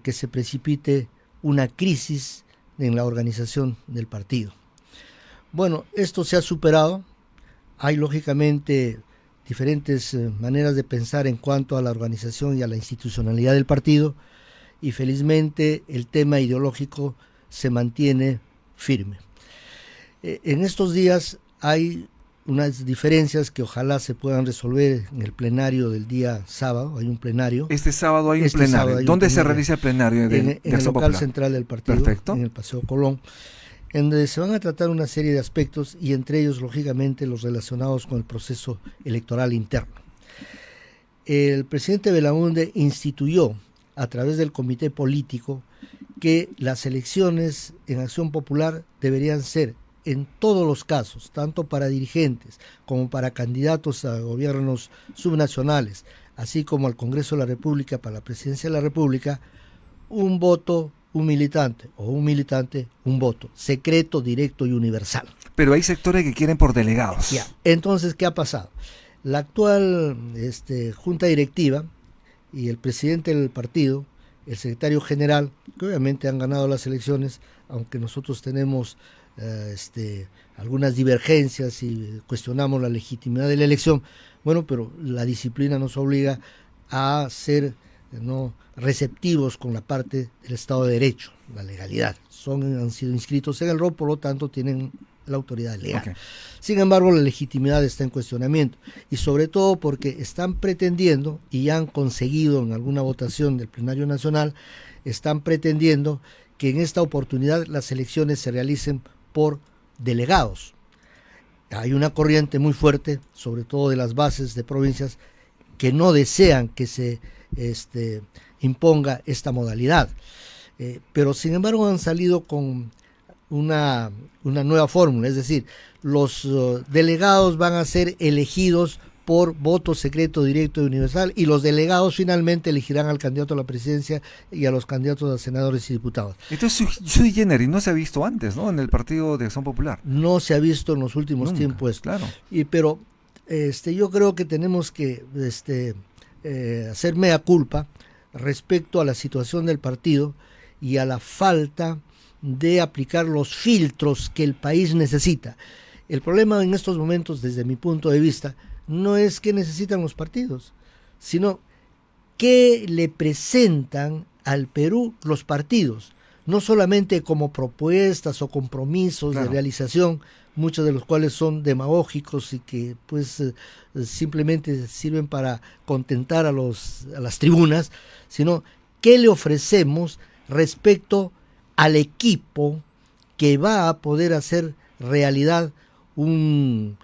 que se precipite una crisis en la organización del partido. Bueno, esto se ha superado, hay lógicamente diferentes maneras de pensar en cuanto a la organización y a la institucionalidad del partido, y felizmente el tema ideológico se mantiene firme. En estos días hay unas diferencias que ojalá se puedan resolver en el plenario del día sábado. Hay un plenario. Este sábado hay un plenario. ¿Dónde se realiza el plenario? En el local central del partido. Perfecto. En el Paseo Colón, en donde se van a tratar una serie de aspectos y entre ellos, lógicamente, los relacionados con el proceso electoral interno. El presidente Belaúnde instituyó, a través del comité político, que las elecciones en Acción Popular deberían ser, en todos los casos, tanto para dirigentes como para candidatos a gobiernos subnacionales, así como al Congreso de la República, para la presidencia de la República, un voto, un militante, o un militante, un voto, secreto, directo y universal. Pero hay sectores que quieren por delegados. Ya. Entonces, ¿qué ha pasado? La actual junta directiva y el presidente del partido, el secretario general, que obviamente han ganado las elecciones, aunque nosotros tenemos algunas divergencias y cuestionamos la legitimidad de la elección, bueno, pero la disciplina nos obliga a ser receptivos con la parte del Estado de Derecho, la legalidad. Han sido inscritos en el RO, por lo tanto tienen la autoridad legal. Okay. Sin embargo, la legitimidad está en cuestionamiento, y sobre todo porque están pretendiendo, y han conseguido en alguna votación del Plenario Nacional, están pretendiendo que en esta oportunidad las elecciones se realicen por delegados. Hay una corriente muy fuerte, sobre todo de las bases de provincias, que no desean que se imponga esta modalidad, pero sin embargo han salido con una nueva fórmula, es decir, los delegados van a ser elegidos por voto secreto, directo y universal, y los delegados finalmente elegirán al candidato a la presidencia y a los candidatos a senadores y diputados. Esto es sui generis, no se ha visto antes, ¿no? En el Partido de Acción Popular. No se ha visto en los últimos tiempos. Claro. Pero yo creo que tenemos que hacer mea culpa respecto a la situación del partido y a la falta de aplicar los filtros que el país necesita. El problema en estos momentos, desde mi punto de vista, no es qué necesitan los partidos, sino qué le presentan al Perú los partidos, no solamente como propuestas o compromisos de realización, muchos de los cuales son demagógicos y que pues simplemente sirven para contentar a las tribunas, sino qué le ofrecemos respecto al equipo que va a poder hacer realidad un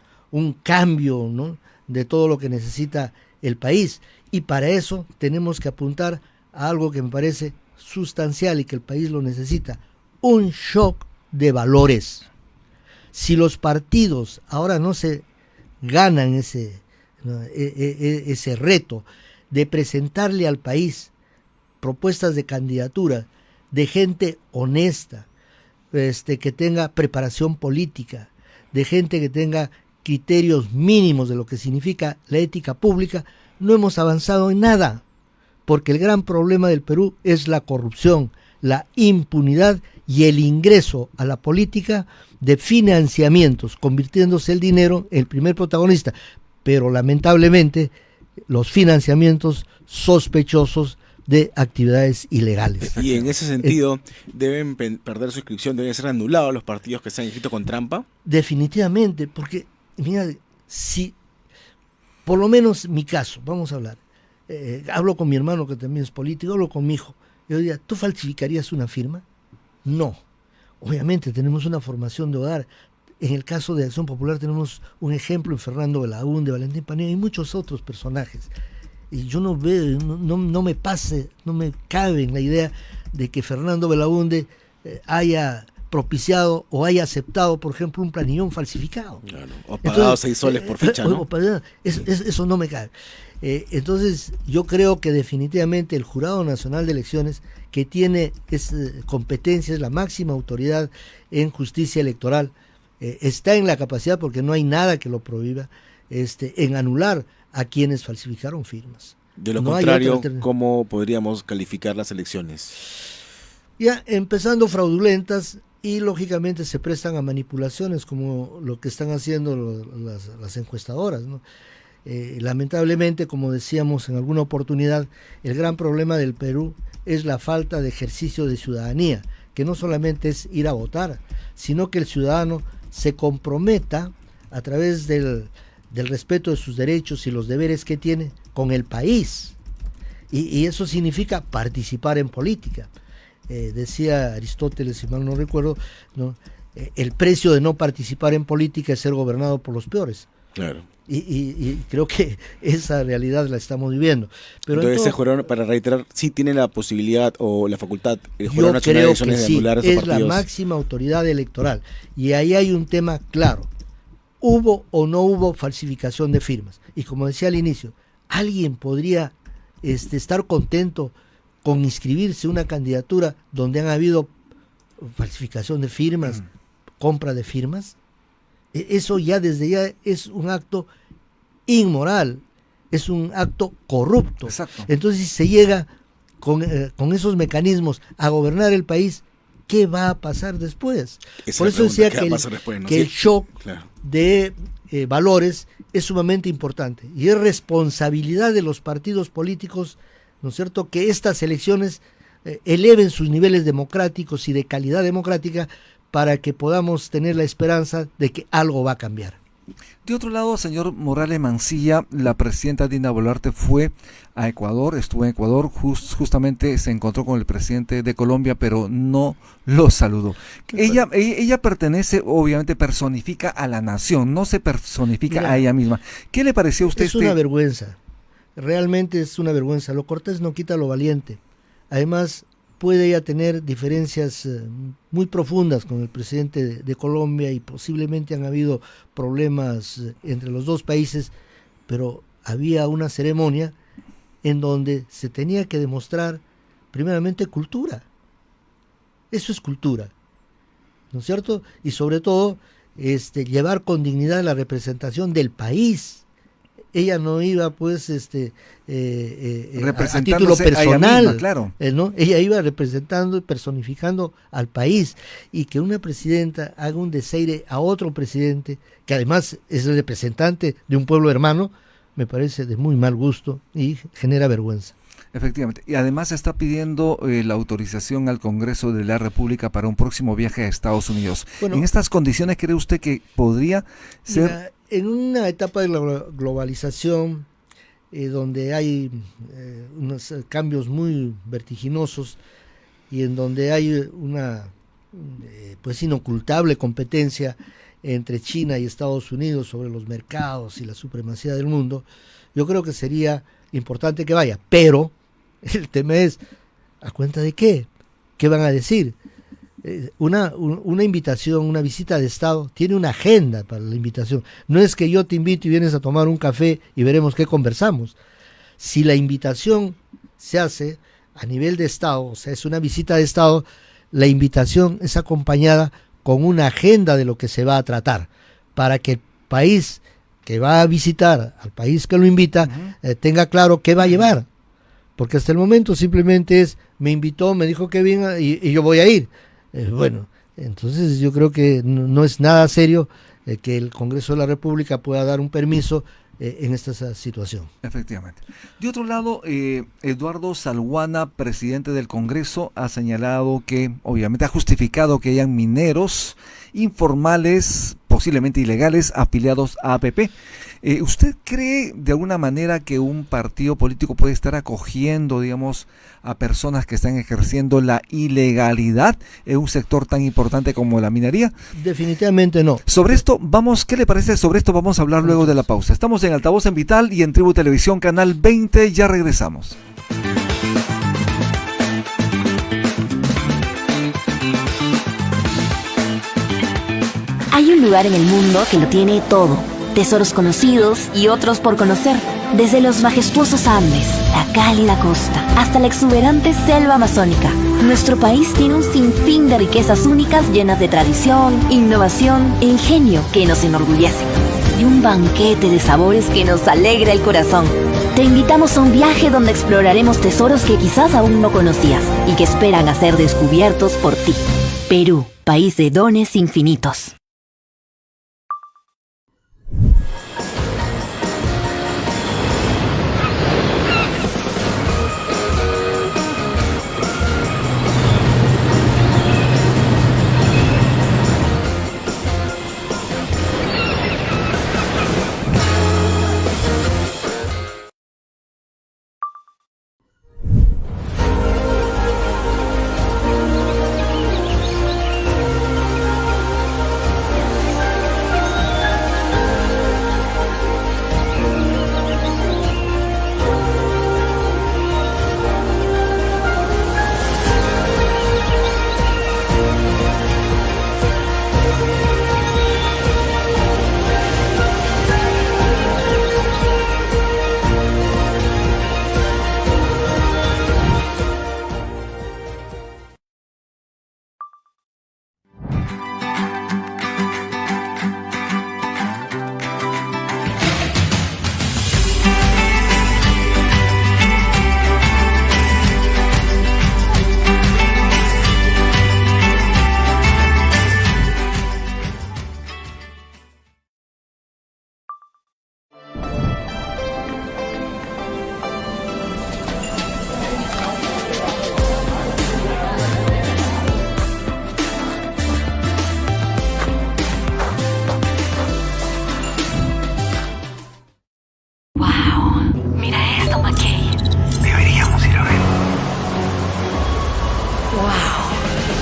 cambio, ¿no?, de todo lo que necesita el país. Y para eso tenemos que apuntar a algo que me parece sustancial y que el país lo necesita: un shock de valores. Si los partidos ahora no se ganan ese reto de presentarle al país propuestas de candidatura de gente honesta, que tenga preparación política, de gente que tenga criterios mínimos de lo que significa la ética pública, no hemos avanzado en nada, porque el gran problema del Perú es la corrupción, la impunidad y el ingreso a la política de financiamientos, convirtiéndose el dinero en el primer protagonista, pero lamentablemente los financiamientos sospechosos de actividades ilegales. Y en ese sentido, ¿deben perder su inscripción? ¿Deben ser anulados los partidos que se han inscrito con trampa? Definitivamente, porque mira, si por lo menos mi caso, vamos a hablar. Hablo con mi hermano que también es político, hablo con mi hijo. Yo diría, ¿tú falsificarías una firma? No. Obviamente tenemos una formación de hogar. En el caso de Acción Popular tenemos un ejemplo en Fernando Belaúnde, Valentín Paniagua y muchos otros personajes. Y yo no veo, no me cabe en la idea de que Fernando Belaúnde haya propiciado o haya aceptado, por ejemplo, un planillón falsificado. Claro, o pagado 6 soles por ficha, ¿no? Eso no me cabe. Entonces, yo creo que definitivamente el Jurado Nacional de Elecciones, que tiene competencia, es la máxima autoridad en justicia electoral, está en la capacidad, porque no hay nada que lo prohíba, en anular a quienes falsificaron firmas. De lo contrario, ¿cómo podríamos calificar las elecciones? Ya empezando fraudulentas, y lógicamente se prestan a manipulaciones como lo que están haciendo las encuestadoras, ¿no? Lamentablemente, como decíamos en alguna oportunidad, el gran problema del Perú es la falta de ejercicio de ciudadanía, que no solamente es ir a votar, sino que el ciudadano se comprometa a través del respeto de sus derechos y los deberes que tiene con el país. Y eso significa participar en política. Decía Aristóteles, si mal no recuerdo, ¿no? El precio de no participar en política es ser gobernado por los peores. Claro. Y creo que esa realidad la estamos viviendo. Pero entonces, ese jurado, para reiterar, sí tiene la posibilidad o la facultad, el Jurado Nacional de Elecciones, de anular esos partidos. Es la máxima autoridad electoral. Y ahí hay un tema claro. ¿Hubo o no hubo falsificación de firmas? Y como decía al inicio, ¿alguien podría estar contento con inscribirse una candidatura donde han habido falsificación de firmas, compra de firmas? Eso ya desde ya es un acto inmoral, es un acto corrupto. Exacto. Entonces, si se llega con esos mecanismos a gobernar el país, ¿qué va a pasar después? Por eso decía que el shock de valores es sumamente importante y es responsabilidad de los partidos políticos, ¿no es cierto?, que estas elecciones eleven sus niveles democráticos y de calidad democrática para que podamos tener la esperanza de que algo va a cambiar. De otro lado, señor Morales Mancilla, la presidenta Dina Boluarte fue a Ecuador, estuvo en Ecuador, justamente se encontró con el presidente de Colombia, pero no lo saludó. Ella pertenece, obviamente personifica a la nación, no se personifica a ella misma. ¿Qué le pareció a usted? Es una vergüenza, realmente es una vergüenza. Lo cortés no quita lo valiente. Además, puede ella tener diferencias muy profundas con el presidente de Colombia y posiblemente han habido problemas entre los dos países, pero había una ceremonia en donde se tenía que demostrar primeramente cultura. Eso es cultura, ¿no es cierto? Y sobre todo llevar con dignidad la representación del país. Ella no iba pues a título personal, misma, claro. ¿no? Ella iba representando y personificando al país, y que una presidenta haga un desaire a otro presidente, que además es el representante de un pueblo hermano, me parece de muy mal gusto y genera vergüenza. Efectivamente, y además está pidiendo la autorización al Congreso de la República para un próximo viaje a Estados Unidos. Bueno, ¿en estas condiciones cree usted que podría ser? Mira, en una etapa de la globalización, donde hay unos cambios muy vertiginosos y en donde hay una pues inocultable competencia entre China y Estados Unidos sobre los mercados y la supremacía del mundo, yo creo que sería importante que vaya, pero el tema es, ¿a cuenta de qué? ¿Qué van a decir? Una invitación, una visita de Estado, tiene una agenda para la invitación. No es que yo te invito y vienes a tomar un café y veremos qué conversamos. Si la invitación se hace a nivel de Estado, o sea, es una visita de Estado, la invitación es acompañada con una agenda de lo que se va a tratar, para que el país que va a visitar, al país que lo invita, tenga claro qué va a llevar. Porque hasta el momento simplemente es, me invitó, me dijo que venga y yo voy a ir. Bueno, entonces yo creo que no es nada serio que el Congreso de la República pueda dar un permiso en esta situación. Efectivamente. De otro lado, Eduardo Salguana, presidente del Congreso, ha señalado que, obviamente ha justificado que hayan mineros informales posiblemente ilegales afiliados a APP. ¿Usted cree de alguna manera que un partido político puede estar acogiendo, digamos, a personas que están ejerciendo la ilegalidad en un sector tan importante como la minería? Definitivamente no. Sobre esto, ¿qué le parece? Sobre esto vamos a hablar luego de la pausa. Estamos en Altavoz en Vital y en Tribu Televisión, Canal 20, ya regresamos. Hay un lugar en el mundo que lo tiene todo. Tesoros conocidos y otros por conocer. Desde los majestuosos Andes, la cálida costa, hasta la exuberante selva amazónica. Nuestro país tiene un sinfín de riquezas únicas llenas de tradición, innovación e ingenio que nos enorgullece. Y un banquete de sabores que nos alegra el corazón. Te invitamos a un viaje donde exploraremos tesoros que quizás aún no conocías y que esperan a ser descubiertos por ti. Perú, país de dones infinitos.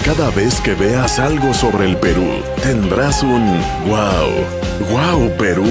Cada vez que veas algo sobre el Perú, tendrás un wow. Wow, Perú.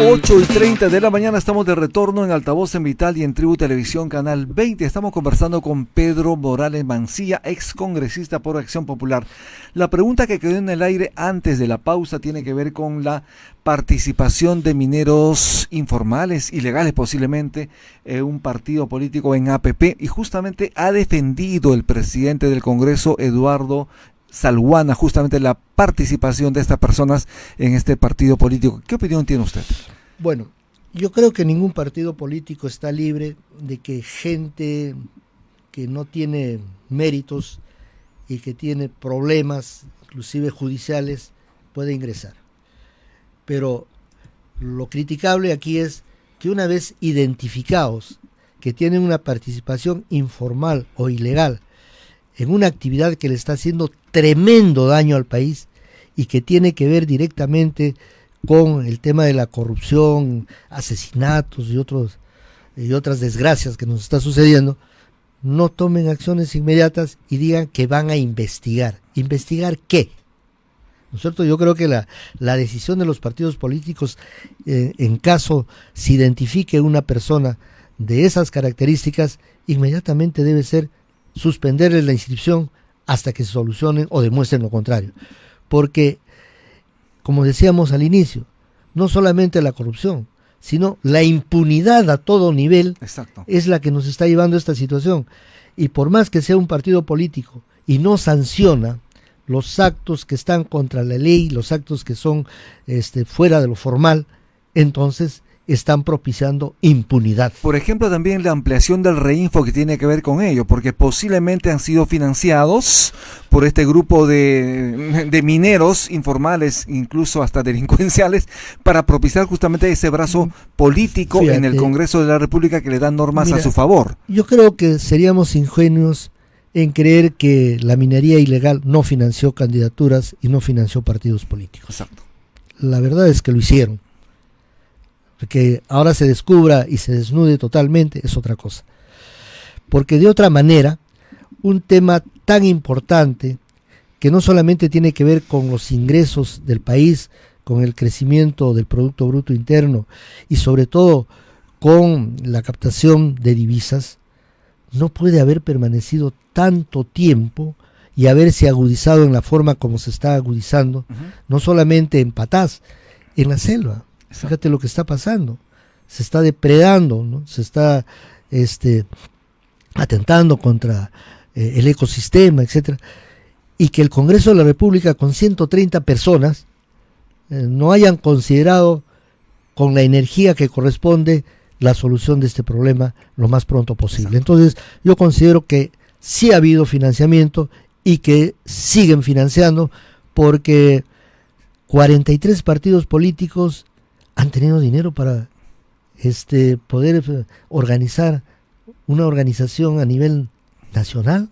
Ocho y 30 de la mañana, estamos de retorno en Altavoz en Vital y en Tribu Televisión, Canal 20. Estamos conversando con Pedro Morales Mancilla, ex congresista por Acción Popular. La pregunta que quedó en el aire antes de la pausa tiene que ver con la participación de mineros informales, ilegales posiblemente, en un partido político en APP, y justamente ha defendido el presidente del Congreso, Eduardo Salguana, justamente la participación de estas personas en este partido político. ¿Qué opinión tiene usted? Bueno, yo creo que ningún partido político está libre de que gente que no tiene méritos y que tiene problemas, inclusive judiciales, pueda ingresar. Pero lo criticable aquí es que una vez identificados que tienen una participación informal o ilegal en una actividad que le está haciendo tremendo daño al país y que tiene que ver directamente con el tema de la corrupción, asesinatos y otras desgracias que nos está sucediendo, no tomen acciones inmediatas y digan que van a investigar. ¿Investigar qué? ¿No es cierto? Yo creo que la decisión de los partidos políticos, en caso se identifique una persona de esas características, inmediatamente debe ser suspenderle la inscripción hasta que se solucionen o demuestren lo contrario. Porque, como decíamos al inicio, no solamente la corrupción, sino la impunidad a todo nivel. Exacto. Es la que nos está llevando a esta situación. Y por más que sea un partido político y no sanciona los actos que están contra la ley, los actos que son fuera de lo formal, entonces están propiciando impunidad. Por ejemplo, también la ampliación del reinfo que tiene que ver con ello, porque posiblemente han sido financiados por este grupo de mineros informales, incluso hasta delincuenciales, para propiciar justamente ese brazo político en el Congreso de la República que le dan normas a su favor. Yo creo que seríamos ingenuos en creer que la minería ilegal no financió candidaturas y no financió partidos políticos. Exacto. La verdad es que lo hicieron. Que ahora se descubra y se desnude totalmente es otra cosa. Porque de otra manera, un tema tan importante que no solamente tiene que ver con los ingresos del país, con el crecimiento del Producto Bruto Interno y sobre todo con la captación de divisas, no puede haber permanecido tanto tiempo y haberse agudizado en la forma como se está agudizando, no solamente en Patás, en la selva. Fíjate lo que está pasando. Se está depredando, ¿no? Se está atentando contra el ecosistema, etcétera. Y que el Congreso de la República, con 130 personas, no hayan considerado con la energía que corresponde la solución de este problema lo más pronto posible. Entonces, yo considero que sí ha habido financiamiento y que siguen financiando, porque 43 partidos políticos han tenido dinero para poder organizar una organización a nivel nacional.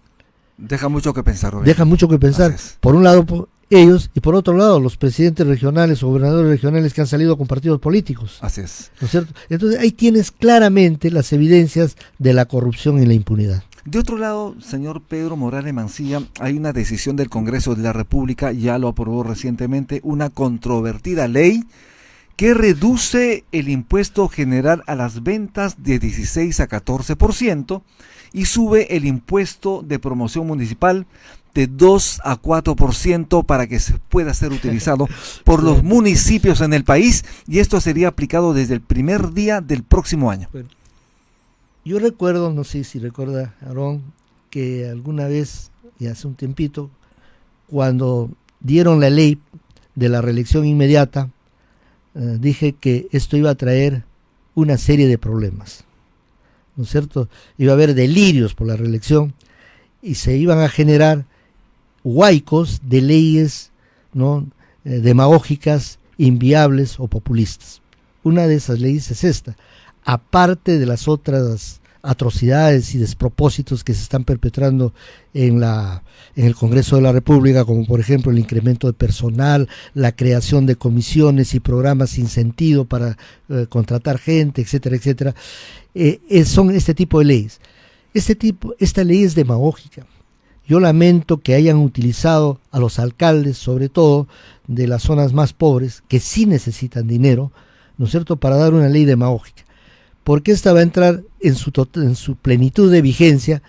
Deja mucho que pensar, Roberto. Deja mucho que pensar. Por un lado ellos y por otro lado los presidentes regionales o gobernadores regionales que han salido con partidos políticos. Así es. ¿No es cierto? Entonces ahí tienes claramente las evidencias de la corrupción y la impunidad. De otro lado, señor Pedro Morales Mancilla, hay una decisión del Congreso de la República, ya lo aprobó recientemente, una controvertida ley que reduce el impuesto general a las ventas de 16 a 14% y sube el impuesto de promoción municipal de 2 a 4% para que se pueda ser utilizado por los municipios en el país, y esto sería aplicado desde el primer día del próximo año. Bueno, yo recuerdo, no sé si recuerda Aarón, que alguna vez, y hace un tiempito, cuando dieron la ley de la reelección inmediata, dije que esto iba a traer una serie de problemas, ¿no es cierto? Iba a haber delirios por la reelección y se iban a generar huaicos de leyes, ¿no?, demagógicas, inviables o populistas. Una de esas leyes es esta, aparte de las otras atrocidades y despropósitos que se están perpetrando en el Congreso de la República, como por ejemplo el incremento de personal, la creación de comisiones y programas sin sentido para contratar gente, etcétera, etcétera. Son este tipo de leyes. Esta ley es demagógica. Yo lamento que hayan utilizado a los alcaldes, sobre todo de las zonas más pobres, que sí necesitan dinero, ¿no es cierto?, para dar una ley demagógica. Porque esta va a entrar en su plenitud de vigencia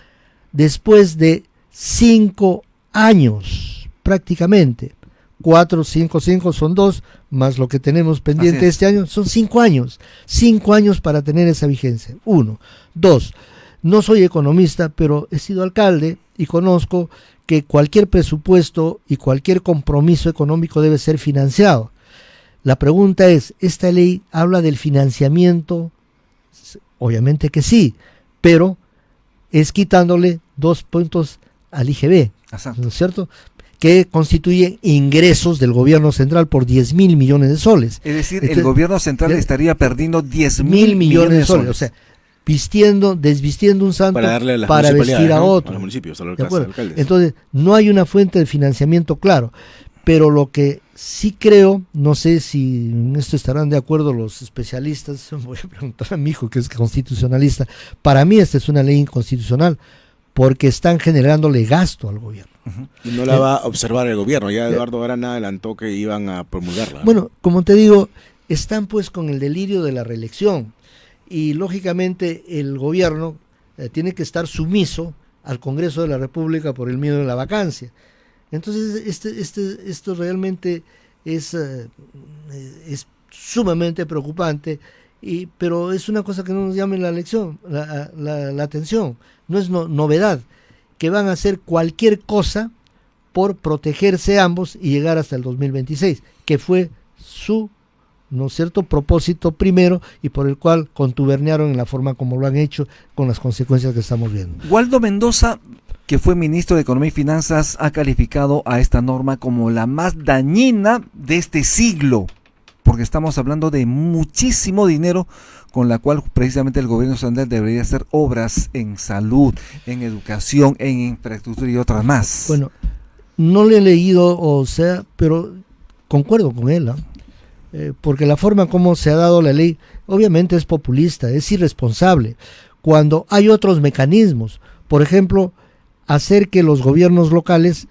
después de 5 años, prácticamente. 4, 5 son 2, más lo que tenemos pendiente este año, son 5 años. 5 años para tener esa vigencia. 1. 2. No soy economista, pero he sido alcalde y conozco que cualquier presupuesto y cualquier compromiso económico debe ser financiado. La pregunta es, ¿esta ley habla del financiamiento? Obviamente que sí, pero es quitándole 2 puntos al IGB, ¿no es cierto?, que constituye ingresos del gobierno central por 10.000 millones de soles. Es decir, entonces, el gobierno central estaría perdiendo 10.000 millones de soles. O sea, desvistiendo un santo para vestir a otro. A los municipios, a los alcaldes. Entonces, no hay una fuente de financiamiento claro. Pero lo que sí creo, no sé si en esto estarán de acuerdo los especialistas, voy a preguntar a mi hijo que es constitucionalista, para mí esta es una ley inconstitucional porque están generándole gasto al gobierno. Y no la va a observar el gobierno, ya Eduardo Arana adelantó que iban a promulgarla. Bueno, como te digo, están pues con el delirio de la reelección y lógicamente el gobierno tiene que estar sumiso al Congreso de la República por el miedo de la vacancia. Entonces, esto realmente es sumamente preocupante, pero es una cosa que no nos llame la atención. No es novedad, que van a hacer cualquier cosa por protegerse ambos y llegar hasta el 2026, que fue su ¿no es cierto?, propósito primero y por el cual contuberniaron en la forma como lo han hecho, con las consecuencias que estamos viendo. Waldo Mendoza, que fue ministro de Economía y Finanzas, ha calificado a esta norma como la más dañina de este siglo, porque estamos hablando de muchísimo dinero con la cual precisamente el gobierno nacional debería hacer obras en salud, en educación, en infraestructura y otras más. Bueno, no le he leído, o sea, pero concuerdo con él, porque la forma como se ha dado la ley obviamente es populista, es irresponsable, cuando hay otros mecanismos. Por ejemplo, hacer que los gobiernos locales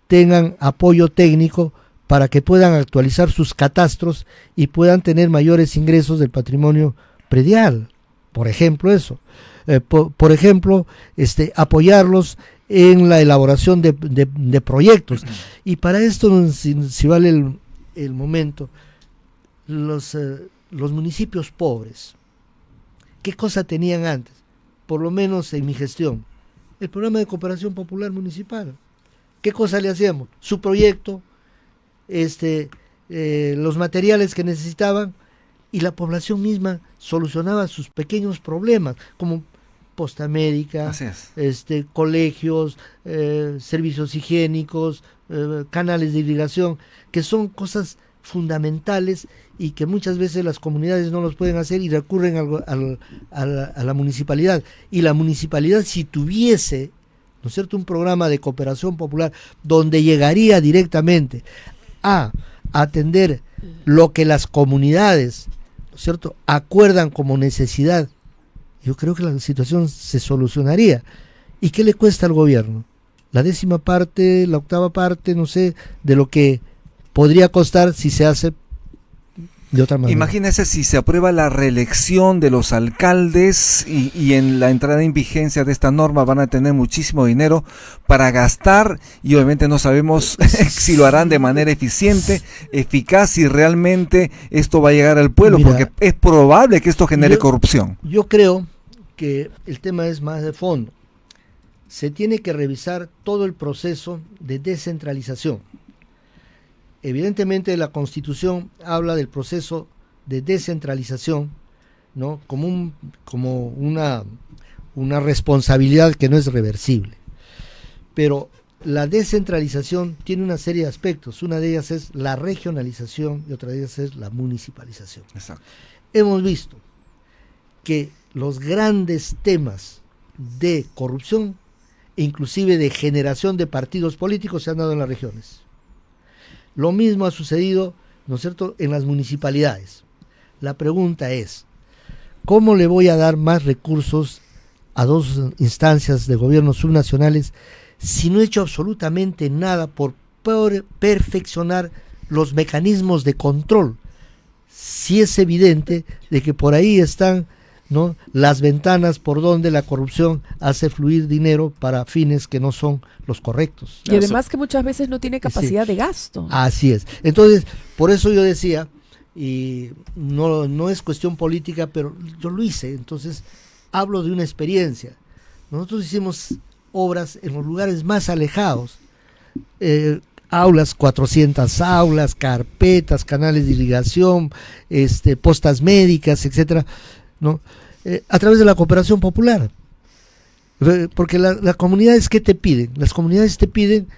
tengan apoyo técnico para que puedan actualizar sus catastros y puedan tener mayores ingresos del patrimonio predial, por ejemplo eso. Por ejemplo, apoyarlos en la elaboración de proyectos. Y para esto, si vale el momento, los municipios pobres, ¿qué cosa tenían antes? Por lo menos en mi gestión, el programa de cooperación popular municipal. ¿Qué cosa le hacíamos? Su proyecto, los materiales que necesitaban, y la población misma solucionaba sus pequeños problemas, como posta médica, colegios, servicios higiénicos, canales de irrigación, que son cosas fundamentales y que muchas veces las comunidades no los pueden hacer y recurren a la municipalidad. Y la municipalidad, si tuviese, ¿no es cierto?, un programa de cooperación popular donde llegaría directamente a atender lo que las comunidades, ¿no es cierto?, acuerdan como necesidad, yo creo que la situación se solucionaría. ¿Y qué le cuesta al gobierno? La 10ª parte, la 8ª parte, no sé, de lo que podría costar si se hace de otra manera. Imagínese si se aprueba la reelección de los alcaldes y en la entrada en vigencia de esta norma van a tener muchísimo dinero para gastar y obviamente no sabemos si lo harán de manera eficiente, eficaz, y realmente esto va a llegar al pueblo. Mira, porque es probable que esto genere corrupción. Yo creo que el tema es más de fondo. Se tiene que revisar todo el proceso de descentralización. Evidentemente la Constitución habla del proceso de descentralización, ¿no?, como una responsabilidad que no es reversible. Pero la descentralización tiene una serie de aspectos. Una de ellas es la regionalización y otra de ellas es la municipalización. Exacto. Hemos visto que los grandes temas de corrupción, inclusive de generación de partidos políticos, se han dado en las regiones. Lo mismo ha sucedido, ¿no es cierto?, en las municipalidades. La pregunta es, ¿cómo le voy a dar más recursos a 2 instancias de gobierno subnacionales si no he hecho absolutamente nada por perfeccionar los mecanismos de control? Si es evidente de que por ahí están, ¿no?, las ventanas por donde la corrupción hace fluir dinero para fines que no son los correctos. Y además que muchas veces no tiene capacidad de gasto. Así es. Entonces, por eso yo decía, y no es cuestión política, pero yo lo hice, entonces hablo de una experiencia. Nosotros hicimos obras en los lugares más alejados, aulas, 400 aulas, carpetas, canales de irrigación, postas médicas, etcétera, ¿no?, a través de la cooperación popular. Porque las comunidades, ¿qué te piden? Las comunidades te piden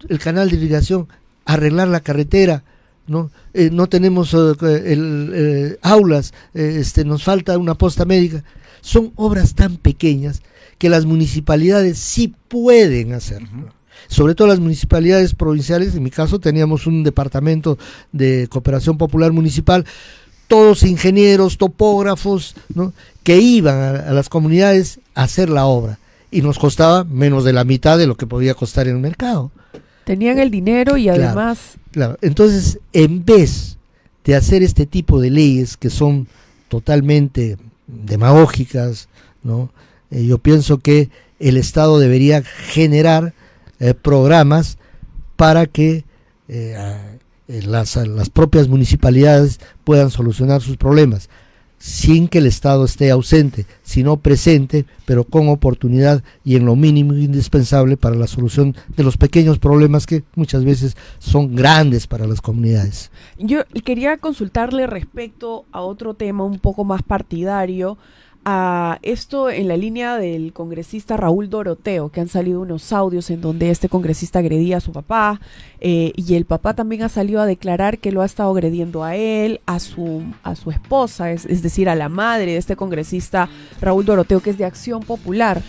el canal de irrigación, arreglar la carretera, ¿no? No tenemos aulas, nos falta una posta médica. Son obras tan pequeñas que las municipalidades sí pueden hacerlo. Sobre todo las municipalidades provinciales. En mi caso teníamos un departamento de cooperación popular municipal, todos ingenieros, topógrafos, ¿no?, que iban a las comunidades a hacer la obra, y nos costaba menos de la mitad de lo que podía costar en el mercado. Tenían el dinero y además... Claro. Entonces, en vez de hacer este tipo de leyes que son totalmente demagógicas, ¿no?, yo pienso que el Estado debería generar programas para que las propias municipalidades puedan solucionar sus problemas. sin que el Estado esté ausente, sino presente, pero con oportunidad y en lo mínimo indispensable para la solución de los pequeños problemas que muchas veces son grandes para las comunidades. Yo quería consultarle respecto a otro tema un poco más partidario, a esto en la línea del congresista Raúl Doroteo, que han salido unos audios en donde este congresista agredía a su papá, y el papá también ha salido a declarar que lo ha estado agrediendo a él, a su esposa, es decir, a la madre de este congresista Raúl Doroteo, que es de Acción Popular.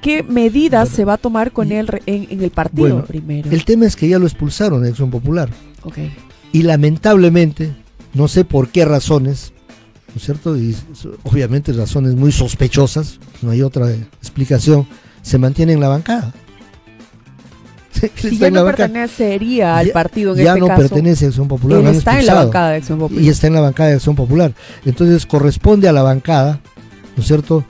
¿Qué medidas se va a tomar con él en el partido primero? El tema es que ya lo expulsaron de Acción Popular. Okay. Y lamentablemente, no sé por qué razones, ¿no es cierto? Y obviamente razones muy sospechosas, no hay otra explicación, se mantiene en la bancada. Si ya no pertenecería al partido en ya este no caso, pertenece a Acción Popular. Él está en la bancada de Acción Popular. Y está en la bancada de Acción Popular. Entonces corresponde a la bancada, ¿no es cierto?,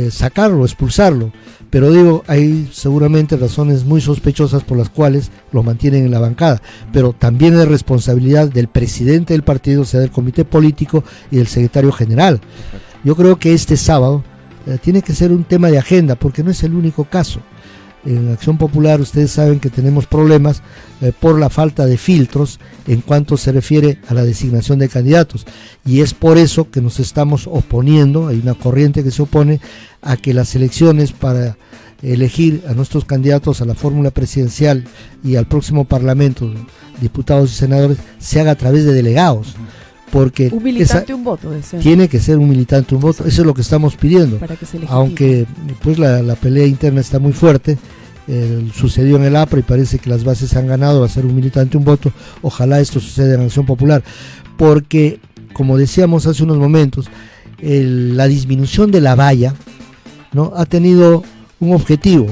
sacarlo, expulsarlo. Pero digo, hay seguramente razones muy sospechosas por las cuales lo mantienen en la bancada. Pero también es responsabilidad del presidente del partido, o sea, del comité político y del secretario general. Yo creo que este sábado tiene que ser un tema de agenda, porque no es el único caso. En Acción Popular ustedes saben que tenemos problemas por la falta de filtros en cuanto se refiere a la designación de candidatos, y es por eso que nos estamos oponiendo, hay una corriente que se opone a que las elecciones para elegir a nuestros candidatos a la fórmula presidencial y al próximo parlamento, diputados y senadores, se haga a través de delegados. Porque un militante, un voto. Tiene que ser un militante, un voto. Eso es lo que estamos pidiendo. Para que se aunque pues la pelea interna está muy fuerte, sucedió en el APRA y parece que las bases han ganado, va a ser un militante, un voto. Ojalá esto suceda en Acción Popular. Porque, como decíamos hace unos momentos, la disminución de la valla, ¿no?, ha tenido un objetivo,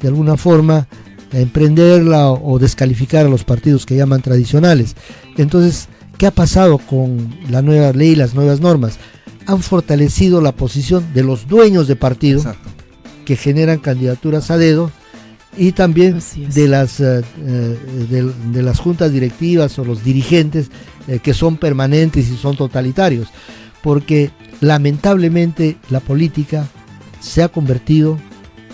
de alguna forma, emprenderla o descalificar a los partidos que llaman tradicionales. Entonces, ¿qué ha pasado con la nueva ley y las nuevas normas? Han fortalecido la posición de los dueños de partido. Exacto. Que generan candidaturas a dedo, y también de las juntas directivas o los dirigentes que son permanentes y son totalitarios, porque lamentablemente la política se ha convertido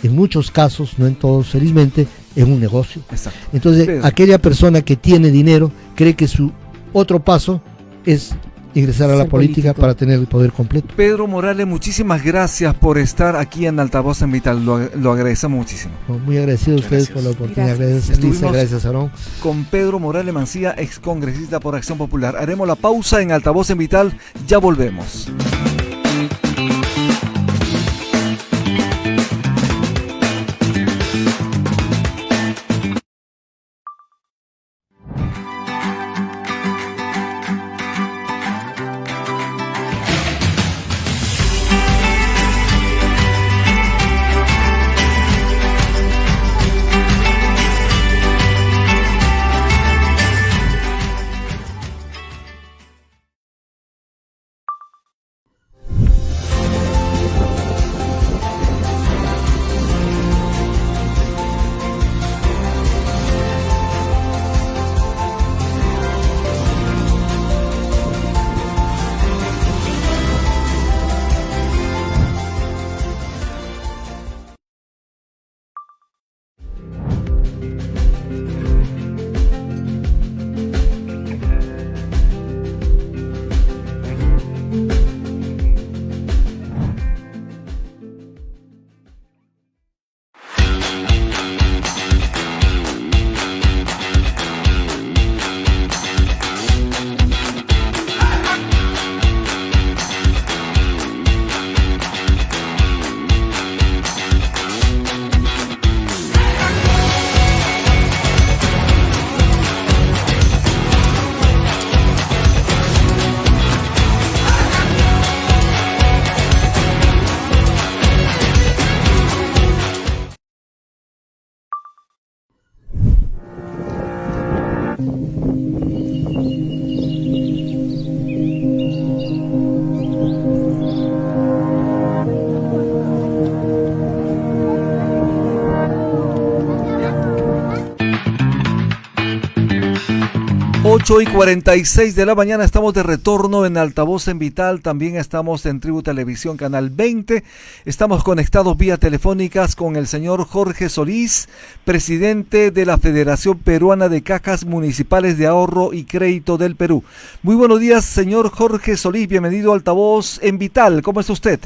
en muchos casos, no en todos felizmente, en un negocio. Exacto. Entonces aquella persona que tiene dinero cree que su otro paso es ingresar a la política para tener el poder completo. Pedro Morales, muchísimas gracias por estar aquí en Altavoz en Vital, lo agradecemos muchísimo. Muy agradecido a ustedes por la oportunidad. Gracias, Lisa, gracias, Aarón. Con Pedro Morales Mancía, ex congresista por Acción Popular. Haremos la pausa en Altavoz en Vital, ya volvemos. 8:46 de la mañana, estamos de retorno en Altavoz en Vital, también estamos en Tribu Televisión Canal 20, estamos conectados vía telefónicas con el señor Jorge Solís, presidente de la Federación Peruana de Cajas Municipales de Ahorro y Crédito del Perú. Muy buenos días, señor Jorge Solís, bienvenido a Altavoz en Vital, ¿cómo está usted?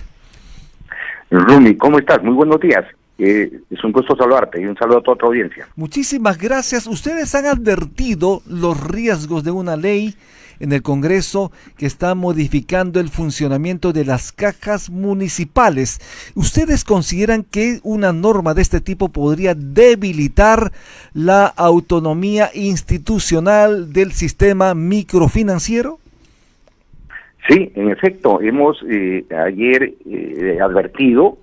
Rumi, ¿cómo estás? Muy buenos días. Es un gusto saludarte y un saludo a toda tu audiencia. Muchísimas gracias. Ustedes han advertido los riesgos de una ley en el Congreso que está modificando el funcionamiento de las cajas municipales. ¿Ustedes consideran que una norma de este tipo podría debilitar la autonomía institucional del sistema microfinanciero? Sí, en efecto, hemos ayer advertido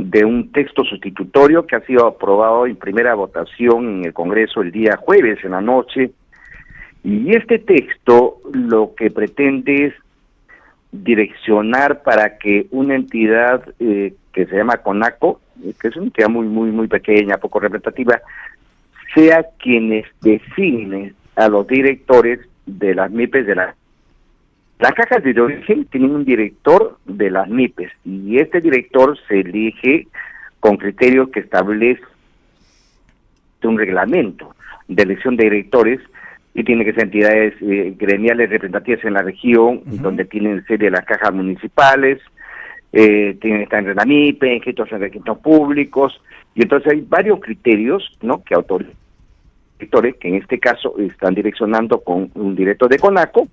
de un texto sustitutorio que ha sido aprobado en primera votación en el Congreso el día jueves en la noche, y este texto lo que pretende es direccionar para que una entidad que se llama CONACO, que es una entidad muy pequeña, poco representativa, sea quienes definen a los directores de las MIPES de las cajas de origen. Tienen un director de las MIPES y este director se elige con criterios que establece un reglamento de elección de directores, y tiene que ser entidades gremiales representativas en la región, donde tienen sede las cajas municipales, tienen que estar en la MIPE, inscritos en registros públicos, y entonces hay varios criterios, ¿no?, que autorizan directores, que en este caso están direccionando con un director de CONACO,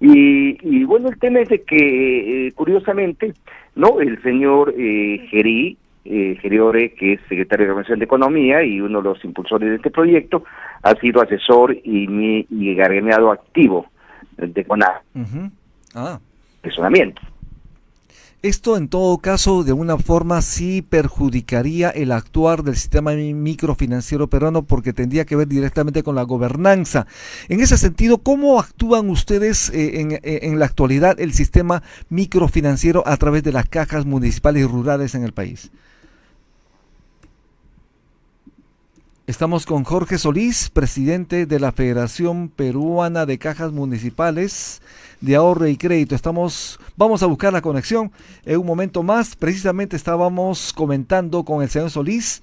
y bueno, el tema es de que curiosamente, ¿no?, el señor Geriore, que es secretario de Organización de Economía y uno de los impulsores de este proyecto, ha sido asesor y agremiado activo de CONACO. Funcionamiento. Esto en todo caso de una forma sí perjudicaría el actuar del sistema microfinanciero peruano, porque tendría que ver directamente con la gobernanza. En ese sentido, ¿cómo actúan ustedes en la actualidad el sistema microfinanciero a través de las cajas municipales y rurales en el país? Estamos con Jorge Solís, presidente de la Federación Peruana de Cajas Municipales de Ahorro y Crédito. Vamos a buscar la conexión en un momento más. Precisamente estábamos comentando con el señor Solís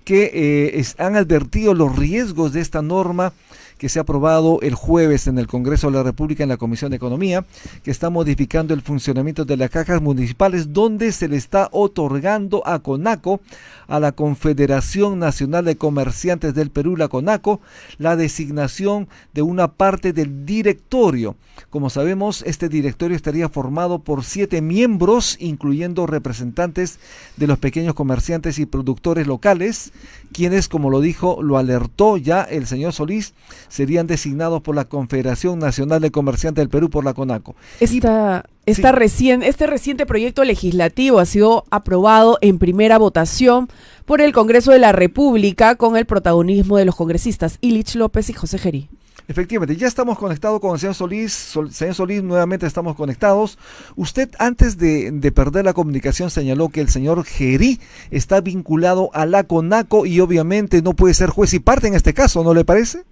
que han advertido los riesgos de esta norma que se ha aprobado el jueves en el Congreso de la República en la Comisión de Economía, que está modificando el funcionamiento de las cajas municipales, donde se le está otorgando a CONACO, a la Confederación Nacional de Comerciantes del Perú, la CONACO, la designación de una parte del directorio. Como sabemos, este directorio estaría formado por 7 miembros, incluyendo representantes de los pequeños comerciantes y productores locales, quienes, como lo alertó ya el señor Solís, serían designados por la Confederación Nacional de Comerciantes del Perú, por la CONACO. Este reciente proyecto legislativo ha sido aprobado en primera votación por el Congreso de la República con el protagonismo de los congresistas Illich López y José Gerí. Efectivamente, ya estamos conectados con el señor Solís. Señor Solís, nuevamente estamos conectados. Usted, antes de perder la comunicación, señaló que el señor Gerí está vinculado a la CONACO y obviamente no puede ser juez y parte en este caso, ¿no le parece?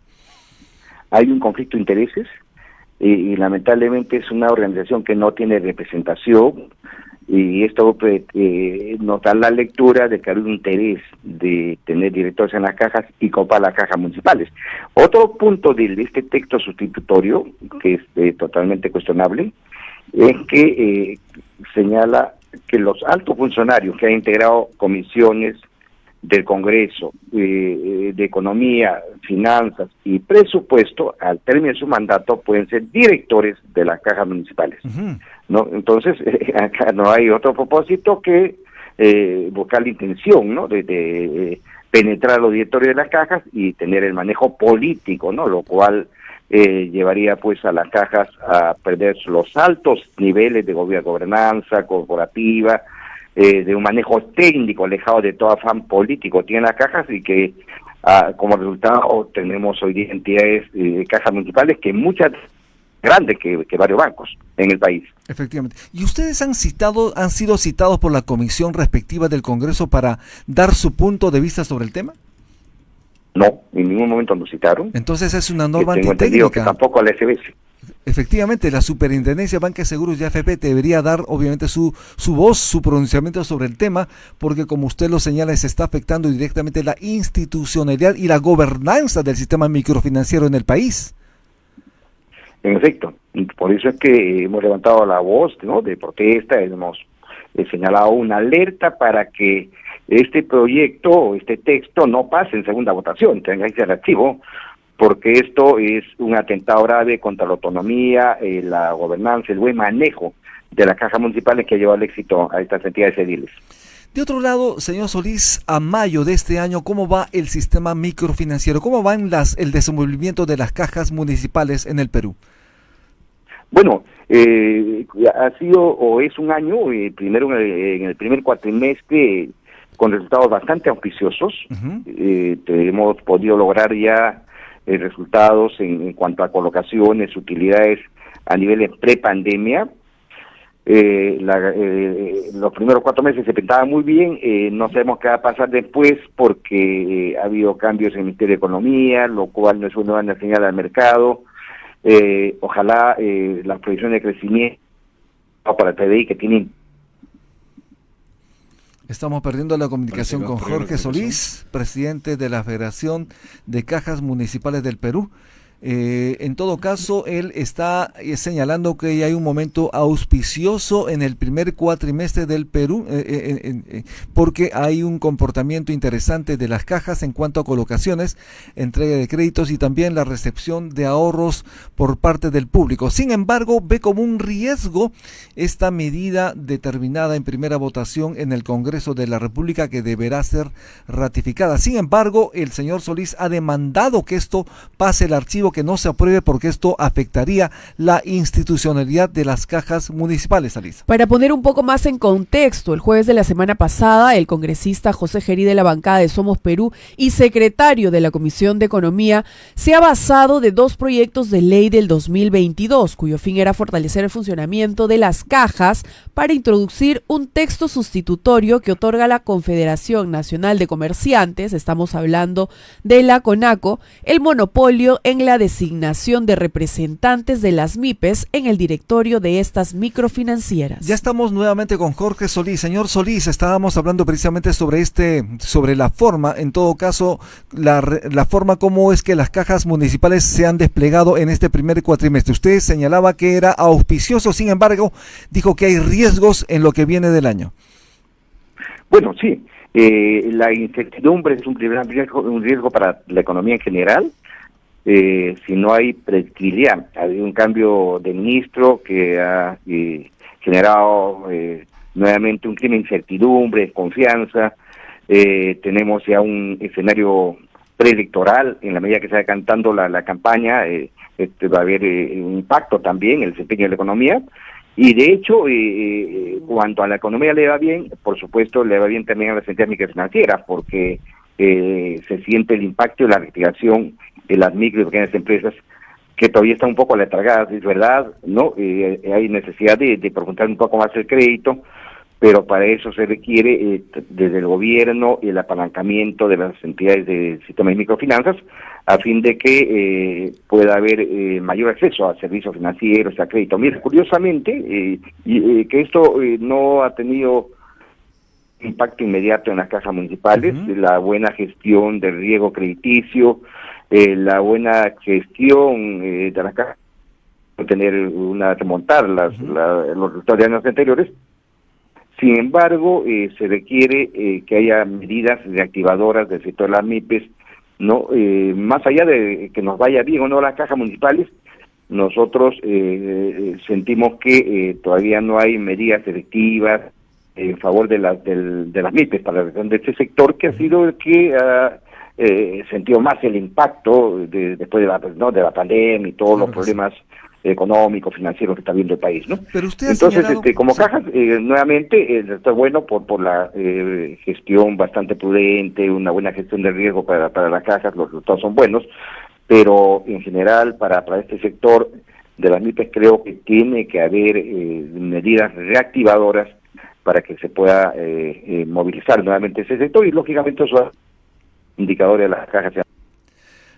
Hay un conflicto de intereses y lamentablemente es una organización que no tiene representación, y esto nos da la lectura de que hay un interés de tener directores en las cajas y copar las cajas municipales. Otro punto de este texto sustitutorio, que es totalmente cuestionable, es que señala que los altos funcionarios que han integrado comisiones del Congreso, de Economía, Finanzas y Presupuesto, al término de su mandato pueden ser directores de las cajas municipales. ¿No? Entonces, acá no hay otro propósito que buscar la intención, ¿no?, de penetrar a los directores de las cajas y tener el manejo político, ¿no?, lo cual llevaría pues a las cajas a perder los altos niveles de gobernanza corporativa, de un manejo técnico alejado de todo afán político tienen las cajas, y que como resultado tenemos hoy día entidades cajas municipales que muchas grandes que varios bancos en el país. Efectivamente. ¿Y ustedes han sido citados por la comisión respectiva del Congreso para dar su punto de vista sobre el tema? No, en ningún momento nos citaron. Entonces es una norma tengo entendido que antitécnica. tampoco a la SBS. Efectivamente, la Superintendencia de Banca de Seguros y AFP debería dar, obviamente, su voz, su pronunciamiento sobre el tema, porque como usted lo señala, se está afectando directamente la institucionalidad y la gobernanza del sistema microfinanciero en el país. En efecto, y por eso es que hemos levantado la voz, ¿no?, de protesta, hemos señalado una alerta para que este proyecto o este texto no pase en segunda votación, tenga que ser archivo, porque esto es un atentado grave contra la autonomía, la gobernanza, el buen manejo de las cajas municipales que ha llevado al éxito a estas entidades ediles. De otro lado, señor Solís, a mayo de este año, ¿cómo va el sistema microfinanciero? ¿Cómo va el desenvolvimiento de las cajas municipales en el Perú? Bueno, ha sido o es un año, primero en el primer cuatrimestre, con resultados bastante auspiciosos. Hemos podido lograr ya resultados en cuanto a colocaciones, utilidades a niveles pre-pandemia. Los primeros 4 meses se pintaba muy bien, no sabemos qué va a pasar después porque ha habido cambios en el Ministerio de Economía, lo cual no es una buena señal al mercado. Ojalá las proyecciones de crecimiento para el PBI que tienen. Estamos perdiendo la comunicación con Jorge Solís, presidente de la Federación de Cajas Municipales del Perú. En todo caso, él está señalando que hay un momento auspicioso en el primer cuatrimestre del Perú, porque hay un comportamiento interesante de las cajas en cuanto a colocaciones, entrega de créditos y también la recepción de ahorros por parte del público. Sin embargo, ve como un riesgo esta medida determinada en primera votación en el Congreso de la República que deberá ser ratificada. Sin embargo, el señor Solís ha demandado que esto pase el archivo, que no se apruebe porque esto afectaría la institucionalidad de las cajas municipales, Alisa. Para poner un poco más en contexto, el jueves de la semana pasada, el congresista José Gerí de la bancada de Somos Perú y secretario de la Comisión de Economía se ha basado de 2 proyectos de ley del 2022, cuyo fin era fortalecer el funcionamiento de las cajas para introducir un texto sustitutorio que otorga a la Confederación Nacional de Comerciantes, estamos hablando de la CONACO, el monopolio en la designación de representantes de las MIPES en el directorio de estas microfinancieras. Ya estamos nuevamente con Jorge Solís. Señor Solís, estábamos hablando precisamente sobre la forma, en todo caso, la forma como es que las cajas municipales se han desplegado en este primer cuatrimestre. Usted señalaba que era auspicioso, sin embargo, dijo que hay riesgos en lo que viene del año. Bueno, sí, la incertidumbre es un riesgo para la economía en general. Si no hay predictibilidad, ha habido un cambio de ministro que ha generado nuevamente un clima de incertidumbre, desconfianza. Tenemos ya un escenario preelectoral, en la medida que se va cantando la campaña, va a haber un impacto también en el desempeño de la economía. Y de hecho, cuando a la economía le va bien, por supuesto le va bien también a las entidades microfinancieras, porque se siente el impacto de la reactivación de las micro y pequeñas empresas que todavía están un poco letargadas, es verdad, ¿no? Hay necesidad de profundizar un poco más el crédito, pero para eso se requiere desde el gobierno el apalancamiento de las entidades del sistema de microfinanzas a fin de que pueda haber mayor acceso a servicios financieros, a crédito. Mira, curiosamente, que esto no ha tenido impacto inmediato en las cajas municipales, la buena gestión del riesgo crediticio, la buena gestión de las cajas, remontar los resultados de años anteriores. Sin embargo, se requiere que haya medidas reactivadoras del sector de las MIPES, ¿no? Más allá de que nos vaya bien o no las cajas municipales, nosotros sentimos que todavía no hay medidas efectivas en favor de las MIPES para la reactivación de este sector, que ha sido el que ha sentido más el impacto después de la pandemia y todos los problemas económicos, financieros que está viendo el país, ¿no? Pero usted entonces, señalado... como cajas, nuevamente, esto es bueno por la gestión bastante prudente, una buena gestión de riesgo para las cajas, los resultados son buenos, pero en general para este sector de las MIPES creo que tiene que haber medidas reactivadoras para que se pueda movilizar nuevamente ese sector y lógicamente esos indicadores de las cajas sean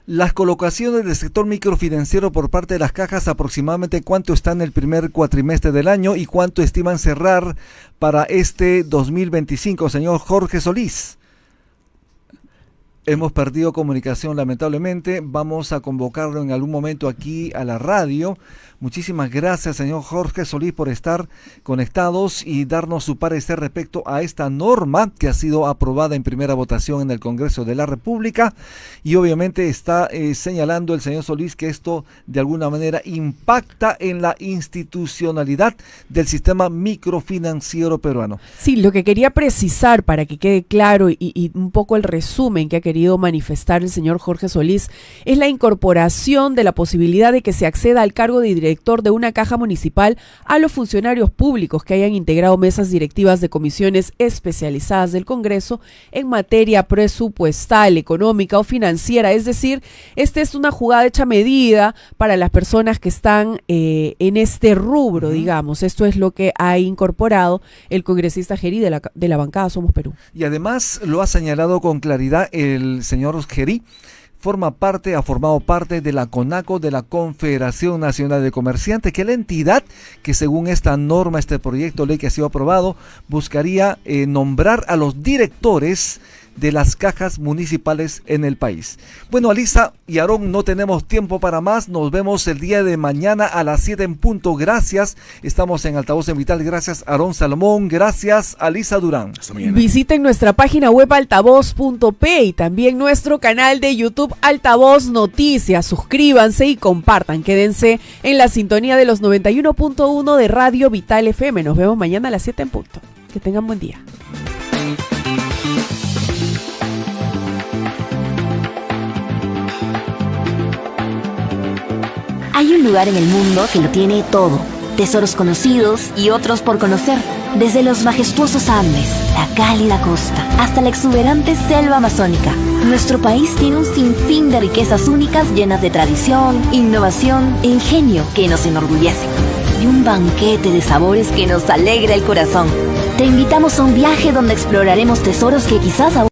Las colocaciones del sector microfinanciero por parte de las cajas, aproximadamente cuánto está en el primer cuatrimestre del año y cuánto estiman cerrar para este 2025, señor Jorge Solís. Hemos perdido comunicación lamentablemente, vamos a convocarlo en algún momento aquí a la radio. Muchísimas gracias, señor Jorge Solís, por estar conectados y darnos su parecer respecto a esta norma que ha sido aprobada en primera votación en el Congreso de la República. Y obviamente está señalando el señor Solís que esto de alguna manera impacta en la institucionalidad del sistema microfinanciero peruano. Sí, lo que quería precisar para que quede claro y un poco el resumen que ha querido manifestar el señor Jorge Solís es la incorporación de la posibilidad de que se acceda al cargo de director de una caja municipal a los funcionarios públicos que hayan integrado mesas directivas de comisiones especializadas del Congreso en materia presupuestal, económica o financiera. Es decir, esta es una jugada hecha a medida para las personas que están en este rubro, digamos. Esto es lo que ha incorporado el congresista Gerí de la bancada Somos Perú. Y además lo ha señalado con claridad el señor Gerí. Ha formado parte de la CONACO, de la Confederación Nacional de Comerciantes, que es la entidad que según esta norma, este proyecto de ley que ha sido aprobado, buscaría nombrar a los directores de las cajas municipales en el país. Bueno, Alisa y Aarón, no tenemos tiempo para más. Nos vemos el día de mañana a las 7 en punto. Gracias. Estamos en Altavoz en Vital. Gracias, Aarón Salomón. Gracias, Alisa Durán. Hasta mañana. Visiten nuestra página web altavoz.p y también nuestro canal de YouTube Altavoz Noticias. Suscríbanse y compartan. Quédense en la sintonía de los 91.1 de Radio Vital FM. Nos vemos mañana a las 7 en punto. Que tengan buen día. Hay un lugar en el mundo que lo tiene todo. Tesoros conocidos y otros por conocer. Desde los majestuosos Andes, la cálida costa, hasta la exuberante selva amazónica. Nuestro país tiene un sinfín de riquezas únicas llenas de tradición, innovación e ingenio que nos enorgullecen. Y un banquete de sabores que nos alegra el corazón. Te invitamos a un viaje donde exploraremos tesoros que quizás aún